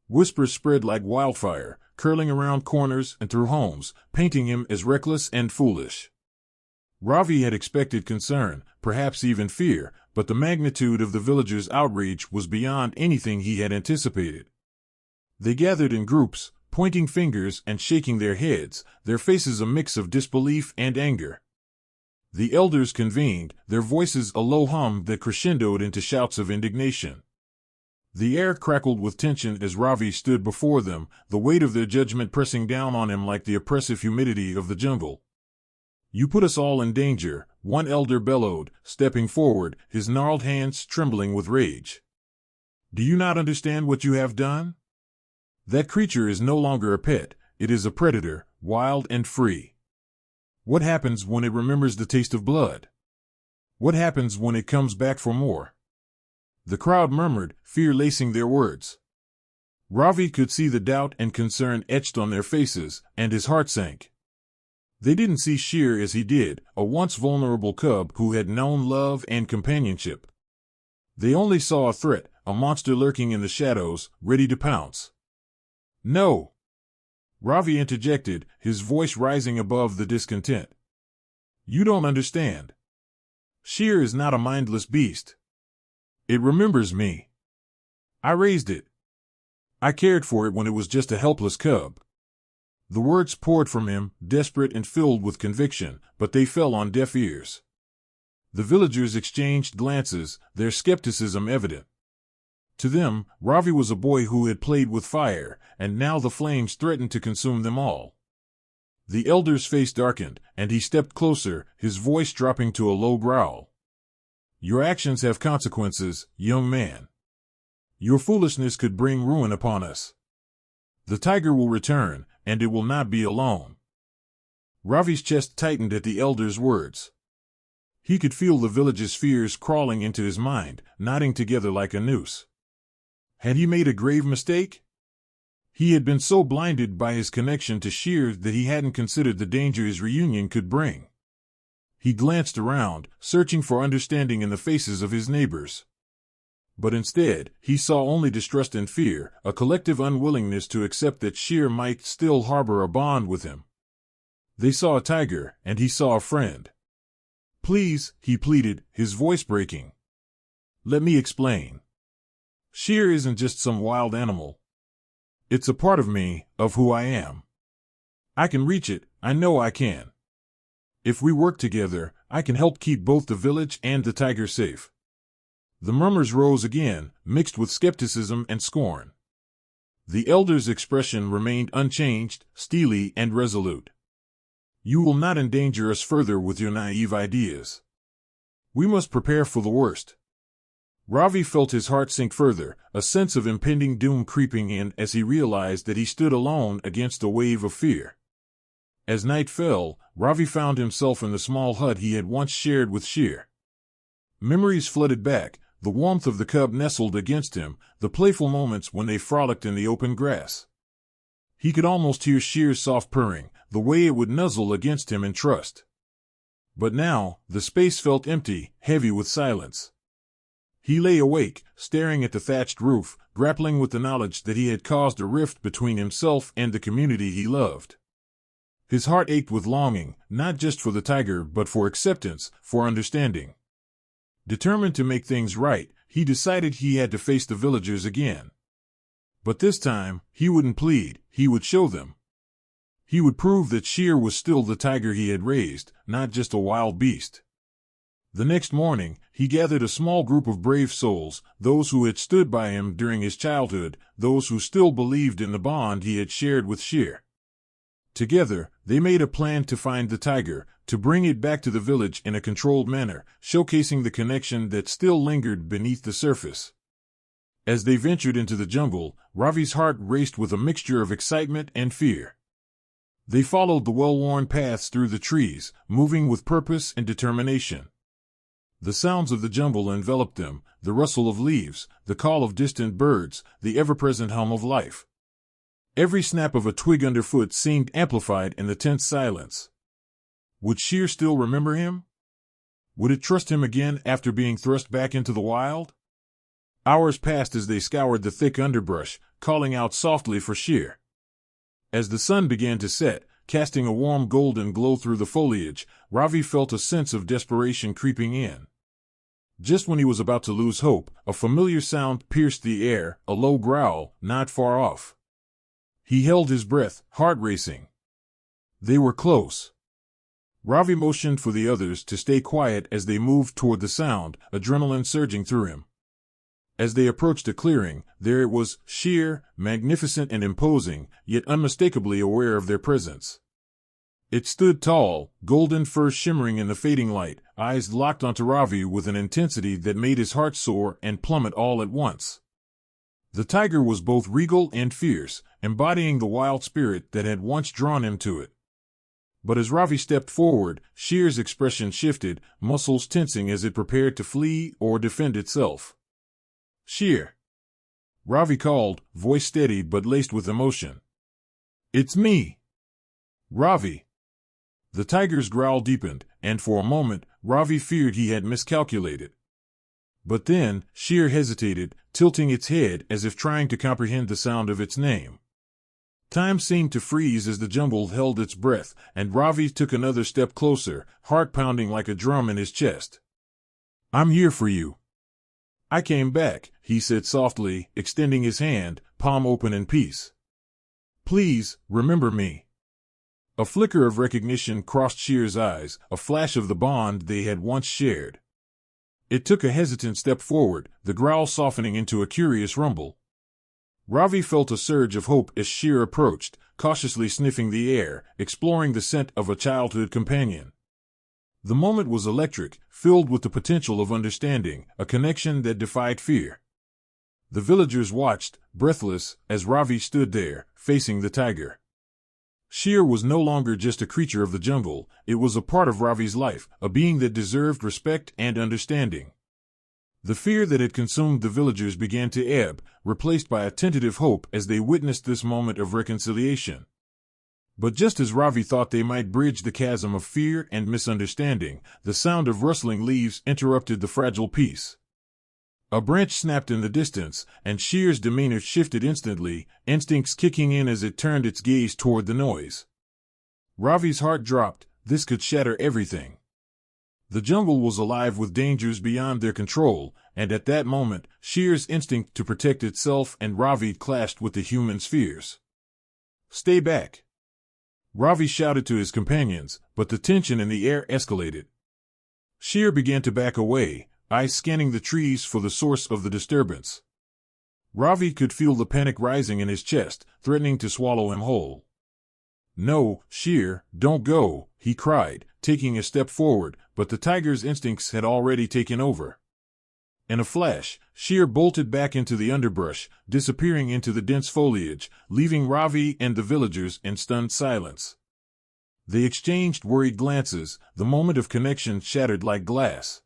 Whispers spread like wildfire, curling around corners and through homes, painting him as reckless and foolish. Ravi had expected concern, perhaps even fear, but the magnitude of the villagers' outrage was beyond anything he had anticipated. They gathered in groups, pointing fingers and shaking their heads, their faces a mix of disbelief and anger. The elders convened, their voices a low hum that crescendoed into shouts of indignation. The air crackled with tension as Ravi stood before them, the weight of their judgment pressing down on him like the oppressive humidity of the jungle. "You put us all in danger," one elder bellowed, stepping forward, his gnarled hands trembling with rage. "Do you not understand what you have done? That creature is no longer a pet, it is a predator, wild and free. What happens when it remembers the taste of blood? What happens when it comes back for more?" The crowd murmured, fear lacing their words. Ravi could see the doubt and concern etched on their faces, and his heart sank. They didn't see Sher as he did, a once vulnerable cub who had known love and companionship. They only saw a threat, a monster lurking in the shadows, ready to pounce. "No!" Ravi interjected, his voice rising above the discontent. "You don't understand. Sher is not a mindless beast. It remembers me. I raised it. I cared for it when it was just a helpless cub." The words poured from him, desperate and filled with conviction, but they fell on deaf ears. The villagers exchanged glances, their skepticism evident. To them, Ravi was a boy who had played with fire, and now the flames threatened to consume them all. The elder's face darkened, and he stepped closer, his voice dropping to a low growl. "Your actions have consequences, young man. Your foolishness could bring ruin upon us. The tiger will return, and it will not be alone." Ravi's chest tightened at the elder's words. He could feel the village's fears crawling into his mind, knotting together like a noose. Had he made a grave mistake? He had been so blinded by his connection to Sher that he hadn't considered the danger his reunion could bring. He glanced around, searching for understanding in the faces of his neighbors. But instead, he saw only distrust and fear, a collective unwillingness to accept that Sheer might still harbor a bond with him. They saw a tiger, and he saw a friend. "Please," he pleaded, his voice breaking. "Let me explain. Sheer isn't just some wild animal. It's a part of me, of who I am. I can reach it, I know I can. If we work together, I can help keep both the village and the tiger safe." The murmurs rose again, mixed with skepticism and scorn. The elder's expression remained unchanged, steely and resolute. "You will not endanger us further with your naive ideas. We must prepare for the worst." Ravi felt his heart sink further, a sense of impending doom creeping in as he realized that he stood alone against a wave of fear. As night fell, Ravi found himself in the small hut he had once shared with Sheer. Memories flooded back, the warmth of the cub nestled against him, the playful moments when they frolicked in the open grass. He could almost hear Sheer's soft purring, the way it would nuzzle against him in trust. But now, the space felt empty, heavy with silence. He lay awake, staring at the thatched roof, grappling with the knowledge that he had caused a rift between himself and the community he loved. His heart ached with longing, not just for the tiger but for acceptance, for understanding. Determined to make things right, he decided he had to face the villagers again. But this time, he wouldn't plead, he would show them. He would prove that Sheer was still the tiger he had raised, not just a wild beast. The next morning, he gathered a small group of brave souls, those who had stood by him during his childhood, those who still believed in the bond he had shared with Sheer. Together, they made a plan to find the tiger, to bring it back to the village in a controlled manner, showcasing the connection that still lingered beneath the surface. As they ventured into the jungle, Ravi's heart raced with a mixture of excitement and fear. They followed the well-worn paths through the trees, moving with purpose and determination. The sounds of the jungle enveloped them, the rustle of leaves, the call of distant birds, the ever-present hum of life. Every snap of a twig underfoot seemed amplified in the tense silence. Would Sheer still remember him? Would it trust him again after being thrust back into the wild? Hours passed as they scoured the thick underbrush, calling out softly for Sheer. As the sun began to set, casting a warm golden glow through the foliage, Ravi felt a sense of desperation creeping in. Just when he was about to lose hope, a familiar sound pierced the air, a low growl, not far off. He held his breath, heart racing. They were close. Ravi motioned for the others to stay quiet as they moved toward the sound, adrenaline surging through him. As they approached a clearing, there it was, Sheer, magnificent and imposing, yet unmistakably aware of their presence. It stood tall, golden fur shimmering in the fading light, eyes locked onto Ravi with an intensity that made his heart soar and plummet all at once. The tiger was both regal and fierce, embodying the wild spirit that had once drawn him to it. But as Ravi stepped forward, Sheer's expression shifted, muscles tensing as it prepared to flee or defend itself. "Sheer!" Ravi called, voice steady but laced with emotion. "It's me!" "Ravi!" The tiger's growl deepened, and for a moment, Ravi feared he had miscalculated. But then, Sheer hesitated, tilting its head as if trying to comprehend the sound of its name. Time seemed to freeze as the jungle held its breath, and Ravi took another step closer, heart pounding like a drum in his chest. "I'm here for you." "I came back," he said softly, extending his hand, palm open in peace. "Please, remember me." A flicker of recognition crossed Sheer's eyes, a flash of the bond they had once shared. It took a hesitant step forward, the growl softening into a curious rumble. Ravi felt a surge of hope as Sheer approached, cautiously sniffing the air, exploring the scent of a childhood companion. The moment was electric, filled with the potential of understanding, a connection that defied fear. The villagers watched, breathless, as Ravi stood there, facing the tiger. Sheer was no longer just a creature of the jungle, it was a part of Ravi's life, a being that deserved respect and understanding. The fear that had consumed the villagers began to ebb, replaced by a tentative hope as they witnessed this moment of reconciliation. But just as Ravi thought they might bridge the chasm of fear and misunderstanding, the sound of rustling leaves interrupted the fragile peace. A branch snapped in the distance, and Shear's demeanor shifted instantly, instincts kicking in as it turned its gaze toward the noise. Ravi's heart dropped. This could shatter everything. The jungle was alive with dangers beyond their control, and at that moment, Shear's instinct to protect itself and Ravi clashed with the human's fears. "Stay back!" Ravi shouted to his companions, but the tension in the air escalated. Shear began to back away, eyes scanning the trees for the source of the disturbance. Ravi could feel the panic rising in his chest, threatening to swallow him whole. "No, Shear, don't go," he cried, taking a step forward, but the tiger's instincts had already taken over. In a flash, Shear bolted back into the underbrush, disappearing into the dense foliage, leaving Ravi and the villagers in stunned silence. They exchanged worried glances, the moment of connection shattered like glass.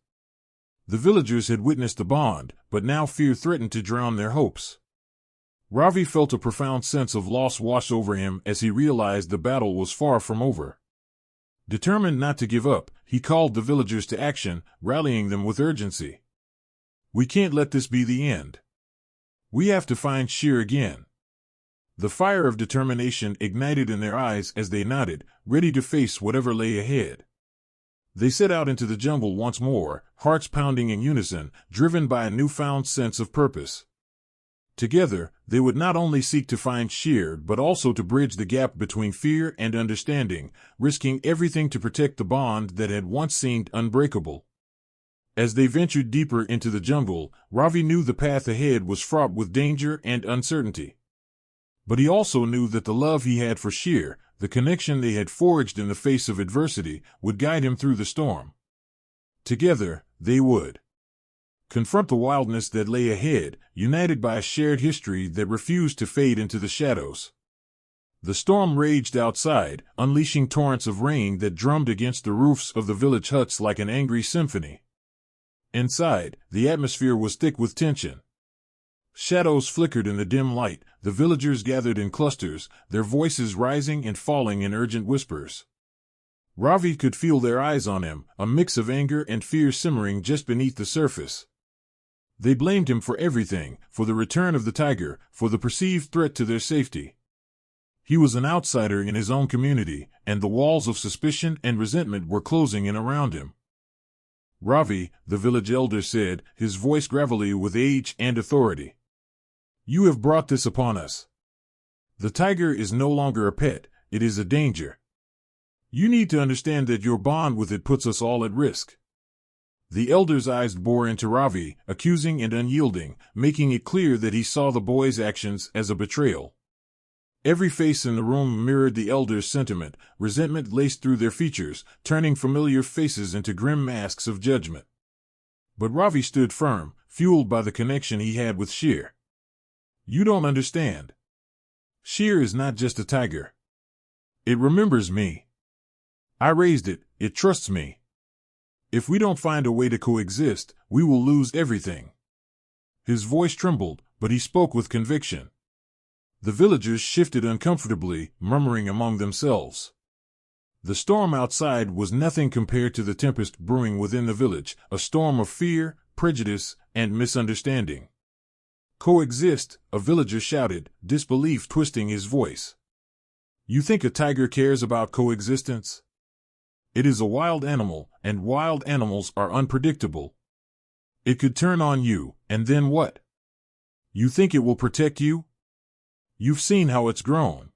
The villagers had witnessed the bond, but now fear threatened to drown their hopes. Ravi felt a profound sense of loss wash over him as he realized the battle was far from over. Determined not to give up, he called the villagers to action, rallying them with urgency. "We can't let this be the end. We have to find Shear again." The fire of determination ignited in their eyes as they nodded, ready to face whatever lay ahead. They set out into the jungle once more, hearts pounding in unison, driven by a newfound sense of purpose. Together, they would not only seek to find Shear but also to bridge the gap between fear and understanding, risking everything to protect the bond that had once seemed unbreakable. As they ventured deeper into the jungle, Ravi knew the path ahead was fraught with danger and uncertainty. But he also knew that the love he had for Shear, the connection they had forged in the face of adversity, would guide him through the storm. Together, they would confront the wildness that lay ahead, united by a shared history that refused to fade into the shadows. The storm raged outside, unleashing torrents of rain that drummed against the roofs of the village huts like an angry symphony. Inside, the atmosphere was thick with tension. Shadows flickered in the dim light, the villagers gathered in clusters, their voices rising and falling in urgent whispers. Ravi could feel their eyes on him, a mix of anger and fear simmering just beneath the surface. They blamed him for everything, for the return of the tiger, for the perceived threat to their safety. He was an outsider in his own community, and the walls of suspicion and resentment were closing in around him. "Ravi," the village elder said, his voice gravelly with age and authority, "you have brought this upon us. The tiger is no longer a pet, it is a danger. You need to understand that your bond with it puts us all at risk." The elder's eyes bore into Ravi, accusing and unyielding, making it clear that he saw the boy's actions as a betrayal. Every face in the room mirrored the elder's sentiment, resentment laced through their features, turning familiar faces into grim masks of judgment. But Ravi stood firm, fueled by the connection he had with Shear. "You don't understand. Shear is not just a tiger. It remembers me. I raised it, it trusts me. If we don't find a way to coexist, we will lose everything." His voice trembled, but he spoke with conviction. The villagers shifted uncomfortably, murmuring among themselves. The storm outside was nothing compared to the tempest brewing within the village, a storm of fear, prejudice, and misunderstanding. "Coexist," a villager shouted, disbelief twisting his voice. "You think a tiger cares about coexistence? It is a wild animal, and wild animals are unpredictable. It could turn on you, and then what? You think it will protect you? You've seen how it's grown."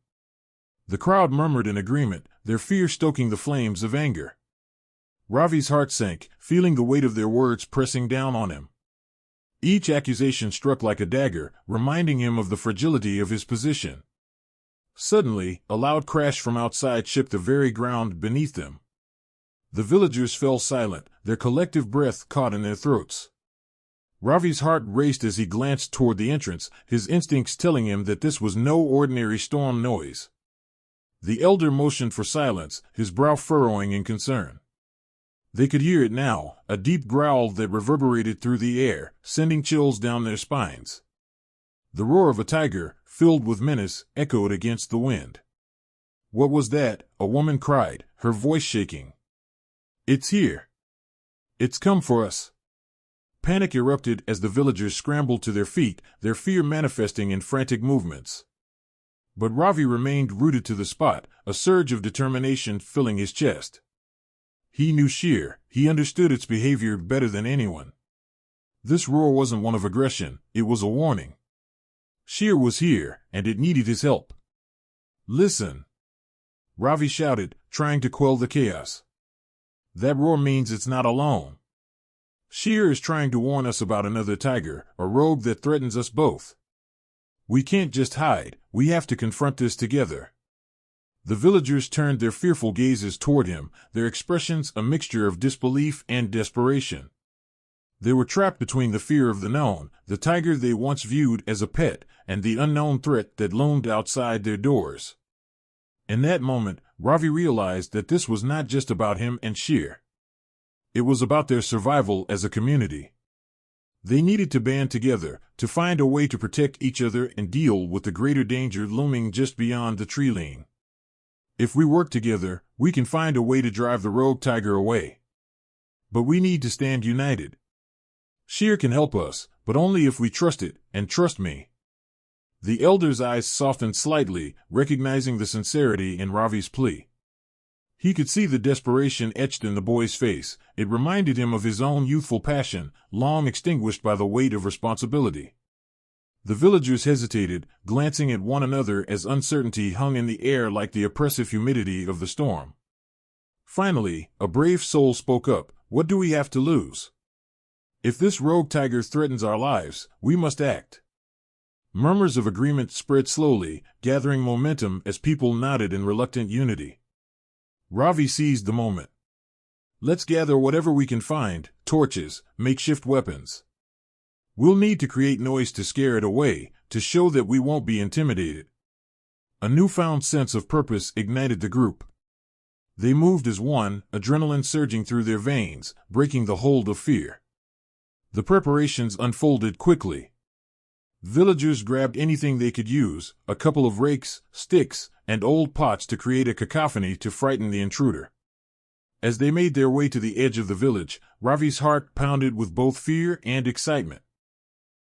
The crowd murmured in agreement, their fear stoking the flames of anger. Ravi's heart sank, feeling the weight of their words pressing down on him. Each accusation struck like a dagger, reminding him of the fragility of his position. Suddenly, a loud crash from outside shook the very ground beneath them. The villagers fell silent, their collective breath caught in their throats. Ravi's heart raced as he glanced toward the entrance, his instincts telling him that this was no ordinary storm noise. The elder motioned for silence, his brow furrowing in concern. They could hear it now, a deep growl that reverberated through the air, sending chills down their spines. The roar of a tiger, filled with menace, echoed against the wind. What was that? A woman cried, her voice shaking. It's here. It's come for us. Panic erupted as the villagers scrambled to their feet, their fear manifesting in frantic movements. But Ravi remained rooted to the spot, a surge of determination filling his chest. He knew Sheer, he understood its behavior better than anyone. This roar wasn't one of aggression, it was a warning. Sheer was here, and it needed his help. Listen! Ravi shouted, trying to quell the chaos. That roar means it's not alone. Sheer is trying to warn us about another tiger, a rogue that threatens us both. We can't just hide, we have to confront this together. The villagers turned their fearful gazes toward him, their expressions a mixture of disbelief and desperation. They were trapped between the fear of the known, the tiger they once viewed as a pet, and the unknown threat that loomed outside their doors. In that moment, Ravi realized that this was not just about him and Sheer. It was about their survival as a community. They needed to band together, to find a way to protect each other and deal with the greater danger looming just beyond the tree line. If we work together, we can find a way to drive the rogue tiger away. But we need to stand united. Sheer can help us, but only if we trust it, and trust me. The elder's eyes softened slightly, recognizing the sincerity in Ravi's plea. He could see the desperation etched in the boy's face. It reminded him of his own youthful passion, long extinguished by the weight of responsibility. The villagers hesitated, glancing at one another as uncertainty hung in the air like the oppressive humidity of the storm. Finally, a brave soul spoke up. What do we have to lose? If this rogue tiger threatens our lives, we must act. Murmurs of agreement spread slowly, gathering momentum as people nodded in reluctant unity. Ravi seized the moment. Let's gather whatever we can find, torches, makeshift weapons. We'll need to create noise to scare it away, to show that we won't be intimidated. A newfound sense of purpose ignited the group. They moved as one, adrenaline surging through their veins, breaking the hold of fear. The preparations unfolded quickly. Villagers grabbed anything they could use, a couple of rakes, sticks, and old pots to create a cacophony to frighten the intruder. As they made their way to the edge of the village, Ravi's heart pounded with both fear and excitement.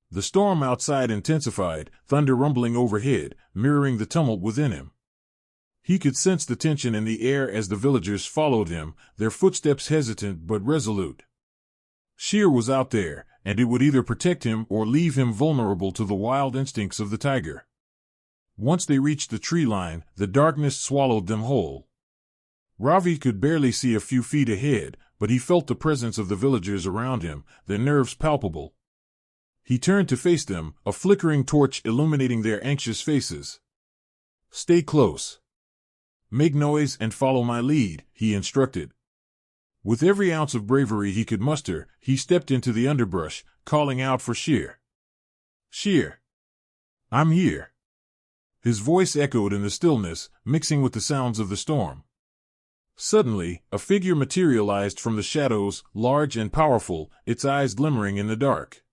The storm outside intensified, thunder rumbling overhead, mirroring the tumult within him. He could sense the tension in the air as the villagers followed him, their footsteps hesitant but resolute. Sheer was out there, and it would either protect him or leave him vulnerable to the wild instincts of the tiger. Once they reached the tree line, the darkness swallowed them whole. Ravi could barely see a few feet ahead, but he felt the presence of the villagers around him, their nerves palpable. He turned to face them, a flickering torch illuminating their anxious faces. Stay close. Make noise and follow my lead, he instructed. With every ounce of bravery he could muster, he stepped into the underbrush, calling out for Sheer. Sheer! I'm here. His voice echoed in the stillness, mixing with the sounds of the storm. Suddenly, a figure materialized from the shadows, large and powerful, its eyes glimmering in the dark.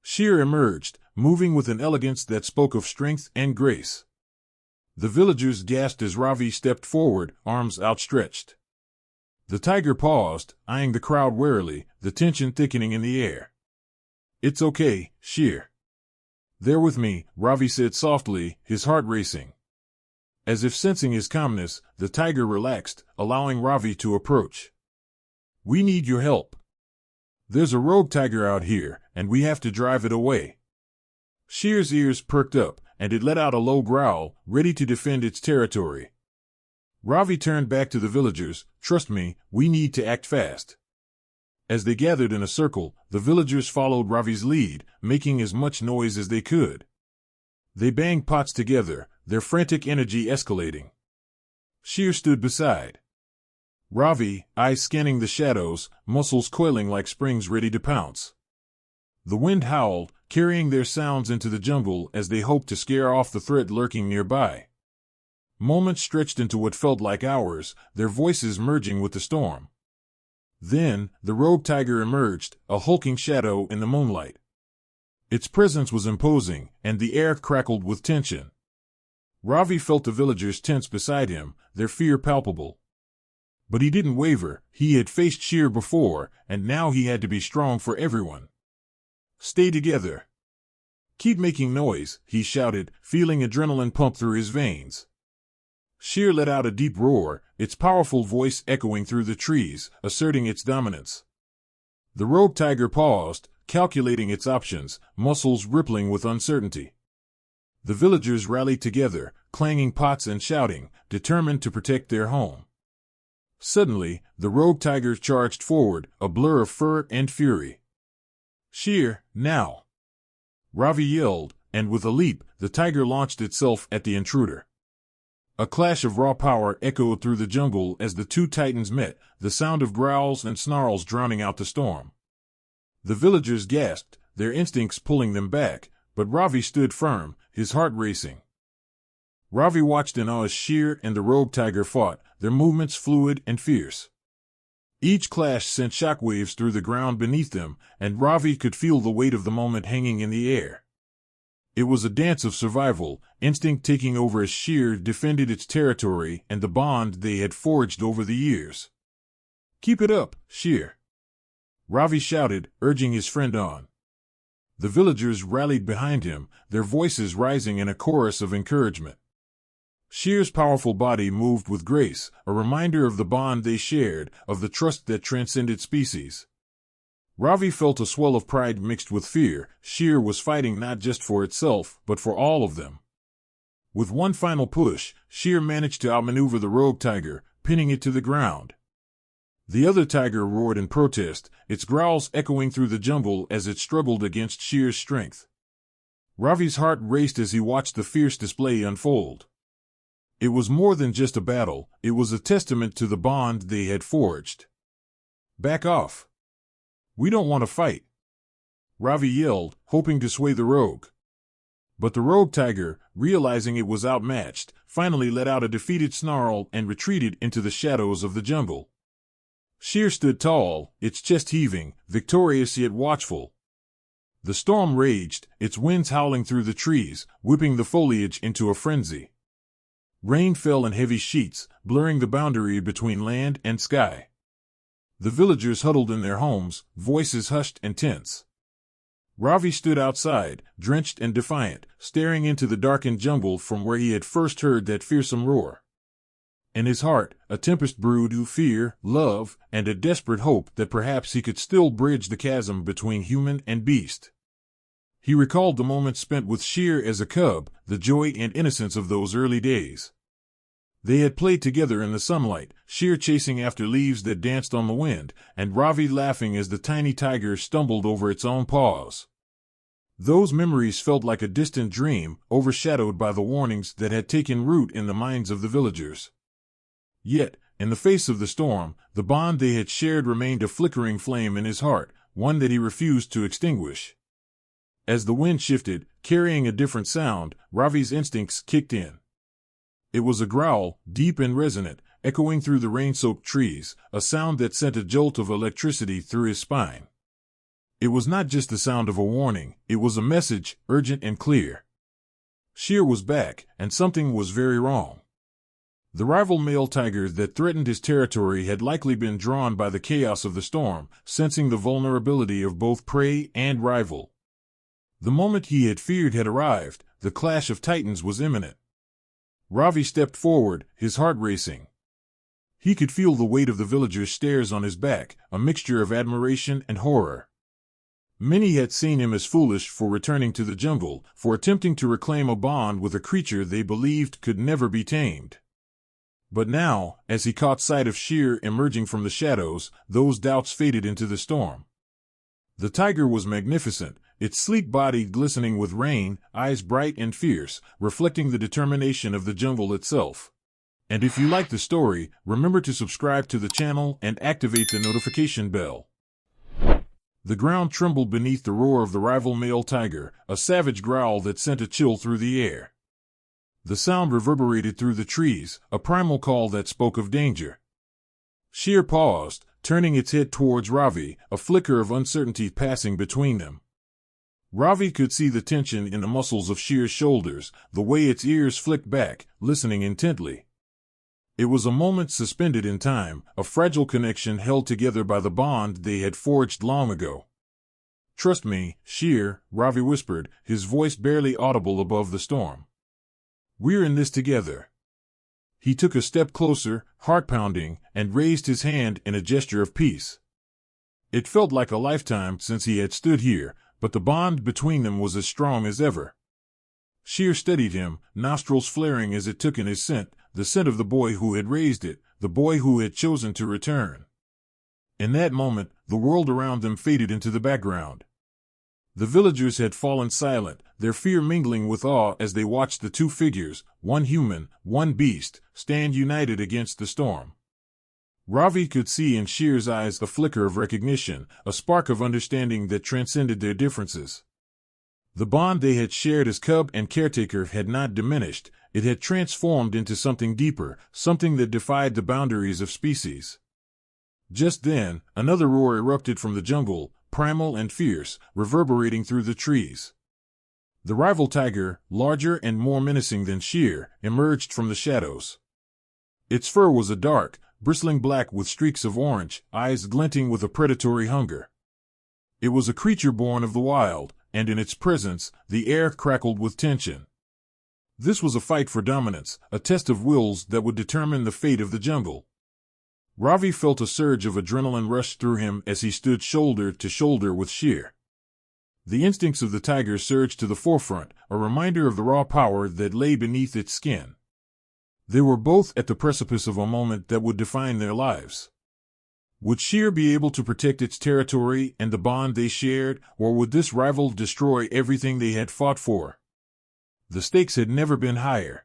Sheer emerged, moving with an elegance that spoke of strength and grace. The villagers gasped as Ravi stepped forward, arms outstretched. The tiger paused, eyeing the crowd warily, the tension thickening in the air. It's okay, Sheer. They're with me, Ravi said softly, his heart racing. As if sensing his calmness, the tiger relaxed, allowing Ravi to approach. We need your help. There's a rogue tiger out here, and we have to drive it away. Sheer's ears perked up, and it let out a low growl, ready to defend its territory. Ravi turned back to the villagers. Trust me, we need to act fast. As they gathered in a circle, the villagers followed Ravi's lead, making as much noise as they could. They banged pots together, their frantic energy escalating. Sheer stood beside Ravi, eyes scanning the shadows, muscles coiling like springs ready to pounce. The wind howled, carrying their sounds into the jungle as they hoped to scare off the threat lurking nearby. Moments stretched into what felt like hours, their voices merging with the storm. Then, the rogue tiger emerged, a hulking shadow in the moonlight. Its presence was imposing, and the air crackled with tension. Ravi felt the villagers tense beside him, their fear palpable. But he didn't waver. He had faced Sheer before, and now he had to be strong for everyone. Stay together. Keep making noise, he shouted, feeling adrenaline pump through his veins. Sheer let out a deep roar, its powerful voice echoing through the trees, asserting its dominance. The rogue tiger paused, calculating its options, muscles rippling with uncertainty. The villagers rallied together, clanging pots and shouting, determined to protect their home. Suddenly, the rogue tiger charged forward, a blur of fur and fury. Sheer, now! Ravi yelled, and with a leap, the tiger launched itself at the intruder. A clash of raw power echoed through the jungle as the two titans met, the sound of growls and snarls drowning out the storm. The villagers gasped, their instincts pulling them back, but Ravi stood firm, his heart racing. Ravi watched in awe as Sheer and the rogue tiger fought, their movements fluid and fierce. Each clash sent shockwaves through the ground beneath them, and Ravi could feel the weight of the moment hanging in the air. It was a dance of survival, instinct taking over as Sheer defended its territory and the bond they had forged over the years. "Keep it up, Sheer!" Ravi shouted, urging his friend on. The villagers rallied behind him, their voices rising in a chorus of encouragement. Sheer's powerful body moved with grace, a reminder of the bond they shared, of the trust that transcended species. Ravi felt a swell of pride mixed with fear. Sheer was fighting not just for itself, but for all of them. With one final push, Sheer managed to outmaneuver the rogue tiger, pinning it to the ground. The other tiger roared in protest, its growls echoing through the jungle as it struggled against Sheer's strength. Ravi's heart raced as he watched the fierce display unfold. It was more than just a battle, it was a testament to the bond they had forged. "Back off. We don't want to fight," Ravi yelled, hoping to sway the rogue. But the rogue tiger, realizing it was outmatched, finally let out a defeated snarl and retreated into the shadows of the jungle. Sheer stood tall, its chest heaving, victorious yet watchful. The storm raged, its winds howling through the trees, whipping the foliage into a frenzy. Rain fell in heavy sheets, blurring the boundary between land and sky. The villagers huddled in their homes, voices hushed and tense. Ravi stood outside, drenched and defiant, staring into the darkened jungle from where he had first heard that fearsome roar. In his heart, a tempest brewed of fear, love, and a desperate hope that perhaps he could still bridge the chasm between human and beast. He recalled the moments spent with Sheer as a cub, the joy and innocence of those early days. They had played together in the sunlight, Sheer chasing after leaves that danced on the wind, and Ravi laughing as the tiny tiger stumbled over its own paws. Those memories felt like a distant dream, overshadowed by the warnings that had taken root in the minds of the villagers. Yet, in the face of the storm, the bond they had shared remained a flickering flame in his heart, one that he refused to extinguish. As the wind shifted, carrying a different sound, Ravi's instincts kicked in. It was a growl, deep and resonant, echoing through the rain-soaked trees, a sound that sent a jolt of electricity through his spine. It was not just the sound of a warning, it was a message, urgent and clear. Sheer was back, and something was very wrong. The rival male tiger that threatened his territory had likely been drawn by the chaos of the storm, sensing the vulnerability of both prey and rival. The moment he had feared had arrived, the clash of titans was imminent. Ravi stepped forward, his heart racing. He could feel the weight of the villagers' stares on his back, a mixture of admiration and horror. Many had seen him as foolish for returning to the jungle, for attempting to reclaim a bond with a creature they believed could never be tamed. But now, as he caught sight of Sheer emerging from the shadows, those doubts faded into the storm. The tiger was magnificent, its sleek body glistening with rain, eyes bright and fierce, reflecting the determination of the jungle itself. And if you like the story, remember to subscribe to the channel and activate the notification bell. The ground trembled beneath the roar of the rival male tiger, a savage growl that sent a chill through the air. The sound reverberated through the trees, a primal call that spoke of danger. Sheer paused, turning its head towards Ravi, a flicker of uncertainty passing between them. Ravi could see the tension in the muscles of Shear's shoulders, the way its ears flicked back, listening intently. It was a moment suspended in time, a fragile connection held together by the bond they had forged long ago. "Trust me, Shear," Ravi whispered, his voice barely audible above the storm. "We're in this together." He took a step closer, heart pounding, and raised his hand in a gesture of peace. It felt like a lifetime since he had stood here, but the bond between them was as strong as ever. Shear steadied him, nostrils flaring as it took in his scent, the scent of the boy who had raised it, the boy who had chosen to return. In that moment, the world around them faded into the background. The villagers had fallen silent, their fear mingling with awe as they watched the two figures, one human, one beast, stand united against the storm. Ravi could see in Shear's eyes a flicker of recognition, a spark of understanding that transcended their differences. The bond they had shared as cub and caretaker had not diminished, it had transformed into something deeper, something that defied the boundaries of species. Just then, another roar erupted from the jungle, primal and fierce, reverberating through the trees. The rival tiger, larger and more menacing than Shear, emerged from the shadows. Its fur was a dark, bristling black with streaks of orange, eyes glinting with a predatory hunger. It was a creature born of the wild, and in its presence, the air crackled with tension. This was a fight for dominance, a test of wills that would determine the fate of the jungle. Ravi felt a surge of adrenaline rush through him as he stood shoulder to shoulder with Shear. The instincts of the tiger surged to the forefront, a reminder of the raw power that lay beneath its skin. They were both at the precipice of a moment that would define their lives. Would Shear be able to protect its territory and the bond they shared, or would this rival destroy everything they had fought for? The stakes had never been higher.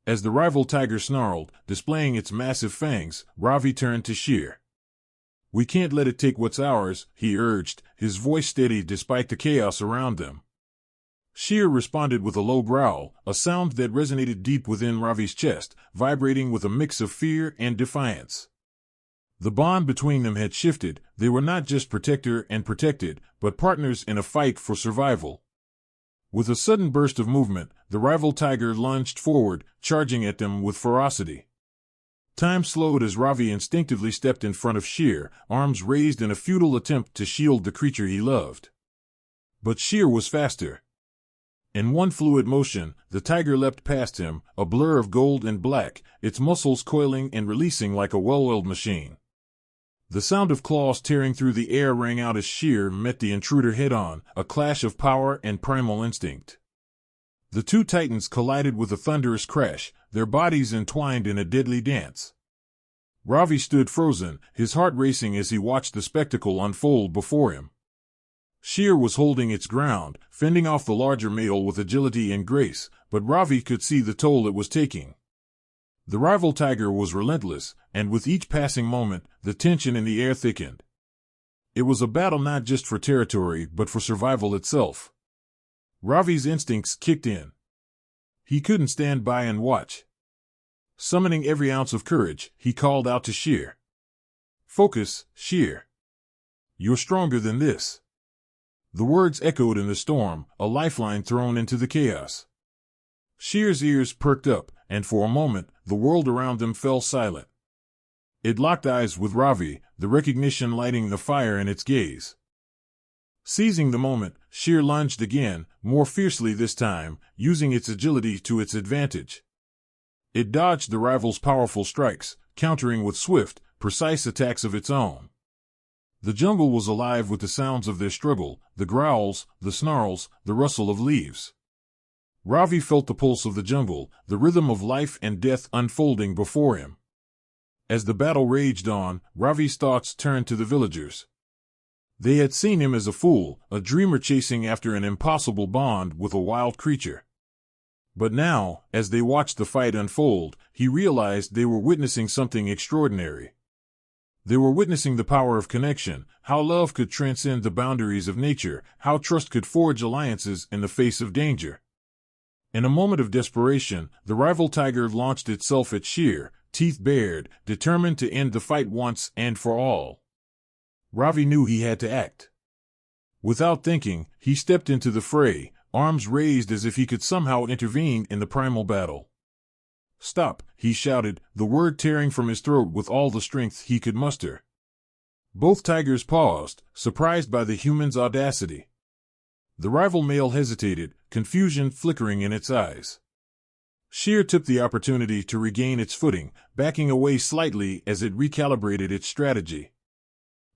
As the rival tiger snarled, displaying its massive fangs, Ravi turned to Shear. "We can't let it take what's ours," he urged, his voice steady despite the chaos around them. Shear responded with a low growl, a sound that resonated deep within Ravi's chest, vibrating with a mix of fear and defiance. The bond between them had shifted, they were not just protector and protected, but partners in a fight for survival. With a sudden burst of movement, the rival tiger lunged forward, charging at them with ferocity. Time slowed as Ravi instinctively stepped in front of Shear, arms raised in a futile attempt to shield the creature he loved. But Shear was faster. In one fluid motion, the tiger leapt past him, a blur of gold and black, its muscles coiling and releasing like a well-oiled machine. The sound of claws tearing through the air rang out as Shear met the intruder head-on, a clash of power and primal instinct. The two titans collided with a thunderous crash, their bodies entwined in a deadly dance. Ravi stood frozen, his heart racing as he watched the spectacle unfold before him. Shear was holding its ground, fending off the larger male with agility and grace, but Ravi could see the toll it was taking. The rival tiger was relentless, and with each passing moment, the tension in the air thickened. It was a battle not just for territory, but for survival itself. Ravi's instincts kicked in. He couldn't stand by and watch. Summoning every ounce of courage, he called out to Shear. "Focus, Shear. You're stronger than this." The words echoed in the storm, a lifeline thrown into the chaos. Shear's ears perked up, and for a moment, the world around them fell silent. It locked eyes with Ravi, the recognition lighting the fire in its gaze. Seizing the moment, Shear lunged again, more fiercely this time, using its agility to its advantage. It dodged the rival's powerful strikes, countering with swift, precise attacks of its own. The jungle was alive with the sounds of their struggle, the growls, the snarls, the rustle of leaves. Ravi felt the pulse of the jungle, the rhythm of life and death unfolding before him. As the battle raged on, Ravi's thoughts turned to the villagers. They had seen him as a fool, a dreamer chasing after an impossible bond with a wild creature. But now, as they watched the fight unfold, he realized they were witnessing something extraordinary. They were witnessing the power of connection, how love could transcend the boundaries of nature, how trust could forge alliances in the face of danger. In a moment of desperation, the rival tiger launched itself at Shear, teeth bared, determined to end the fight once and for all. Ravi knew he had to act. Without thinking, he stepped into the fray, arms raised as if he could somehow intervene in the primal battle. "Stop," he shouted, the word tearing from his throat with all the strength he could muster. Both tigers paused, surprised by the human's audacity. The rival male hesitated, confusion flickering in its eyes. Sheer took the opportunity to regain its footing, backing away slightly as it recalibrated its strategy.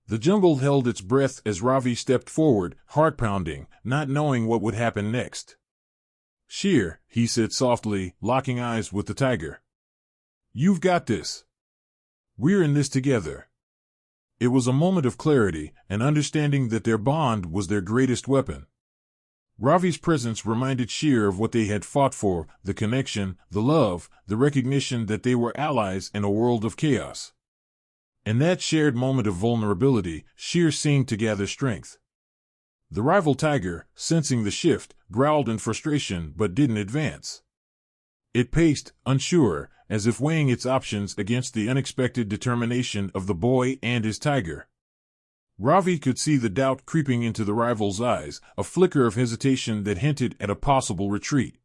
The jungle held its breath as Ravi stepped forward, heart pounding, not knowing what would happen next. "Sheer," he said softly, locking eyes with the tiger. "You've got this. We're in this together." It was a moment of clarity, an understanding that their bond was their greatest weapon. Ravi's presence reminded Sheer of what they had fought for, the connection, the love, the recognition that they were allies in a world of chaos. In that shared moment of vulnerability, Sheer seemed to gather strength. The rival tiger, sensing the shift, growled in frustration but didn't advance. It paced, unsure, as if weighing its options against the unexpected determination of the boy and his tiger. Ravi could see the doubt creeping into the rival's eyes, a flicker of hesitation that hinted at a possible retreat.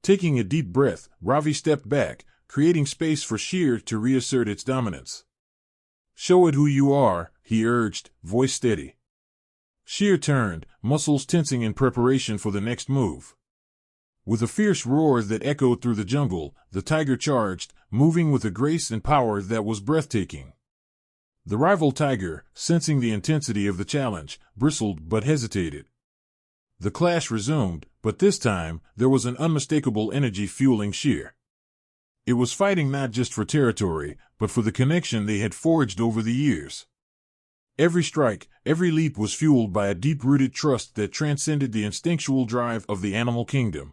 Taking a deep breath, Ravi stepped back, creating space for Sheer to reassert its dominance. "Show it who you are," he urged, voice steady. Sheer turned, muscles tensing in preparation for the next move. With a fierce roar that echoed through the jungle, the tiger charged, moving with a grace and power that was breathtaking. The rival tiger, sensing the intensity of the challenge, bristled but hesitated. The clash resumed, but this time, there was an unmistakable energy fueling Sheer. It was fighting not just for territory, but for the connection they had forged over the years. Every strike, every leap was fueled by a deep-rooted trust that transcended the instinctual drive of the animal kingdom.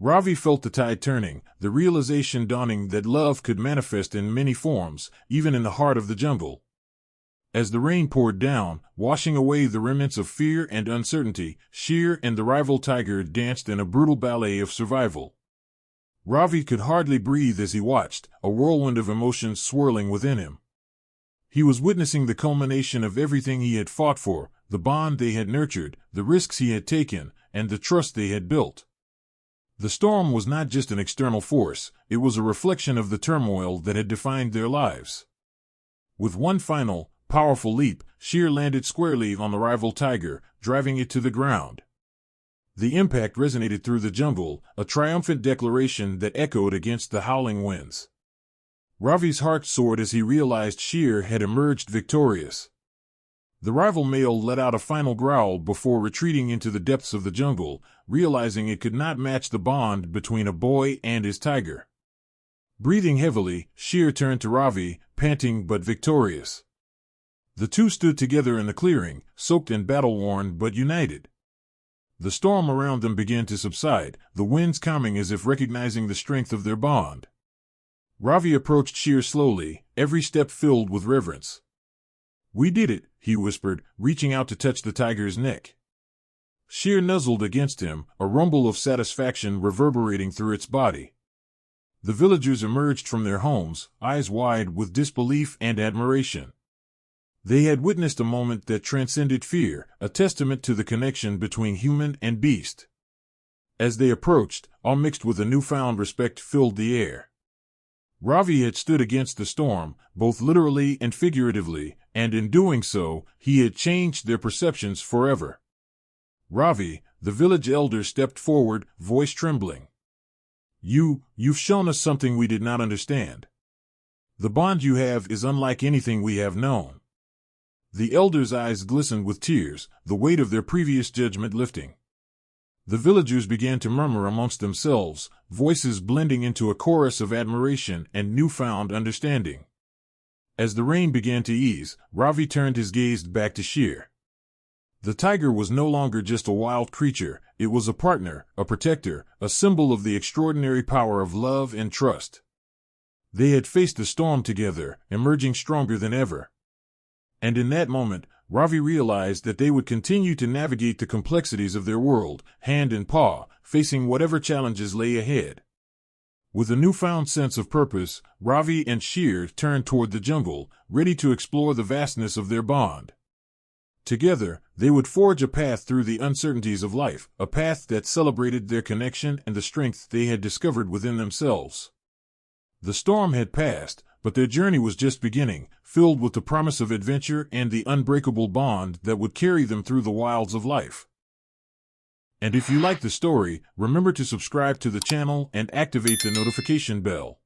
Ravi felt the tide turning, the realization dawning that love could manifest in many forms, even in the heart of the jungle. As the rain poured down, washing away the remnants of fear and uncertainty, Sheer and the rival tiger danced in a brutal ballet of survival. Ravi could hardly breathe as he watched, a whirlwind of emotions swirling within him. He was witnessing the culmination of everything he had fought for, the bond they had nurtured, the risks he had taken, and the trust they had built. The storm was not just an external force, it was a reflection of the turmoil that had defined their lives. With one final, powerful leap, Sheer landed squarely on the rival tiger, driving it to the ground. The impact resonated through the jungle, a triumphant declaration that echoed against the howling winds. Ravi's heart soared as he realized Sheer had emerged victorious. The rival male let out a final growl before retreating into the depths of the jungle, realizing it could not match the bond between a boy and his tiger. Breathing heavily, Sheer turned to Ravi, panting but victorious. The two stood together in the clearing, soaked and battle-worn but united. The storm around them began to subside, the winds calming as if recognizing the strength of their bond. Ravi approached Sheer slowly, every step filled with reverence. "We did it," he whispered, reaching out to touch the tiger's neck. Sheer nuzzled against him, a rumble of satisfaction reverberating through its body. The villagers emerged from their homes, eyes wide with disbelief and admiration. They had witnessed a moment that transcended fear, a testament to the connection between human and beast. As they approached, all mixed with a newfound respect filled the air. Ravi had stood against the storm, both literally and figuratively, and in doing so, he had changed their perceptions forever. "Ravi," the village elder stepped forward, voice trembling. You've shown us something we did not understand. The bond you have is unlike anything we have known." The elder's eyes glistened with tears, the weight of their previous judgment lifting. The villagers began to murmur amongst themselves, voices blending into a chorus of admiration and newfound understanding. As the rain began to ease, Ravi turned his gaze back to Sheer. The tiger was no longer just a wild creature, it was a partner, a protector, a symbol of the extraordinary power of love and trust. They had faced the storm together, emerging stronger than ever. And in that moment, Ravi realized that they would continue to navigate the complexities of their world, hand in paw, facing whatever challenges lay ahead. With a newfound sense of purpose, Ravi and Sheer turned toward the jungle, ready to explore the vastness of their bond. Together, they would forge a path through the uncertainties of life, a path that celebrated their connection and the strength they had discovered within themselves. The storm had passed, but their journey was just beginning, filled with the promise of adventure and the unbreakable bond that would carry them through the wilds of life. And if you like the story, remember to subscribe to the channel and activate the notification bell.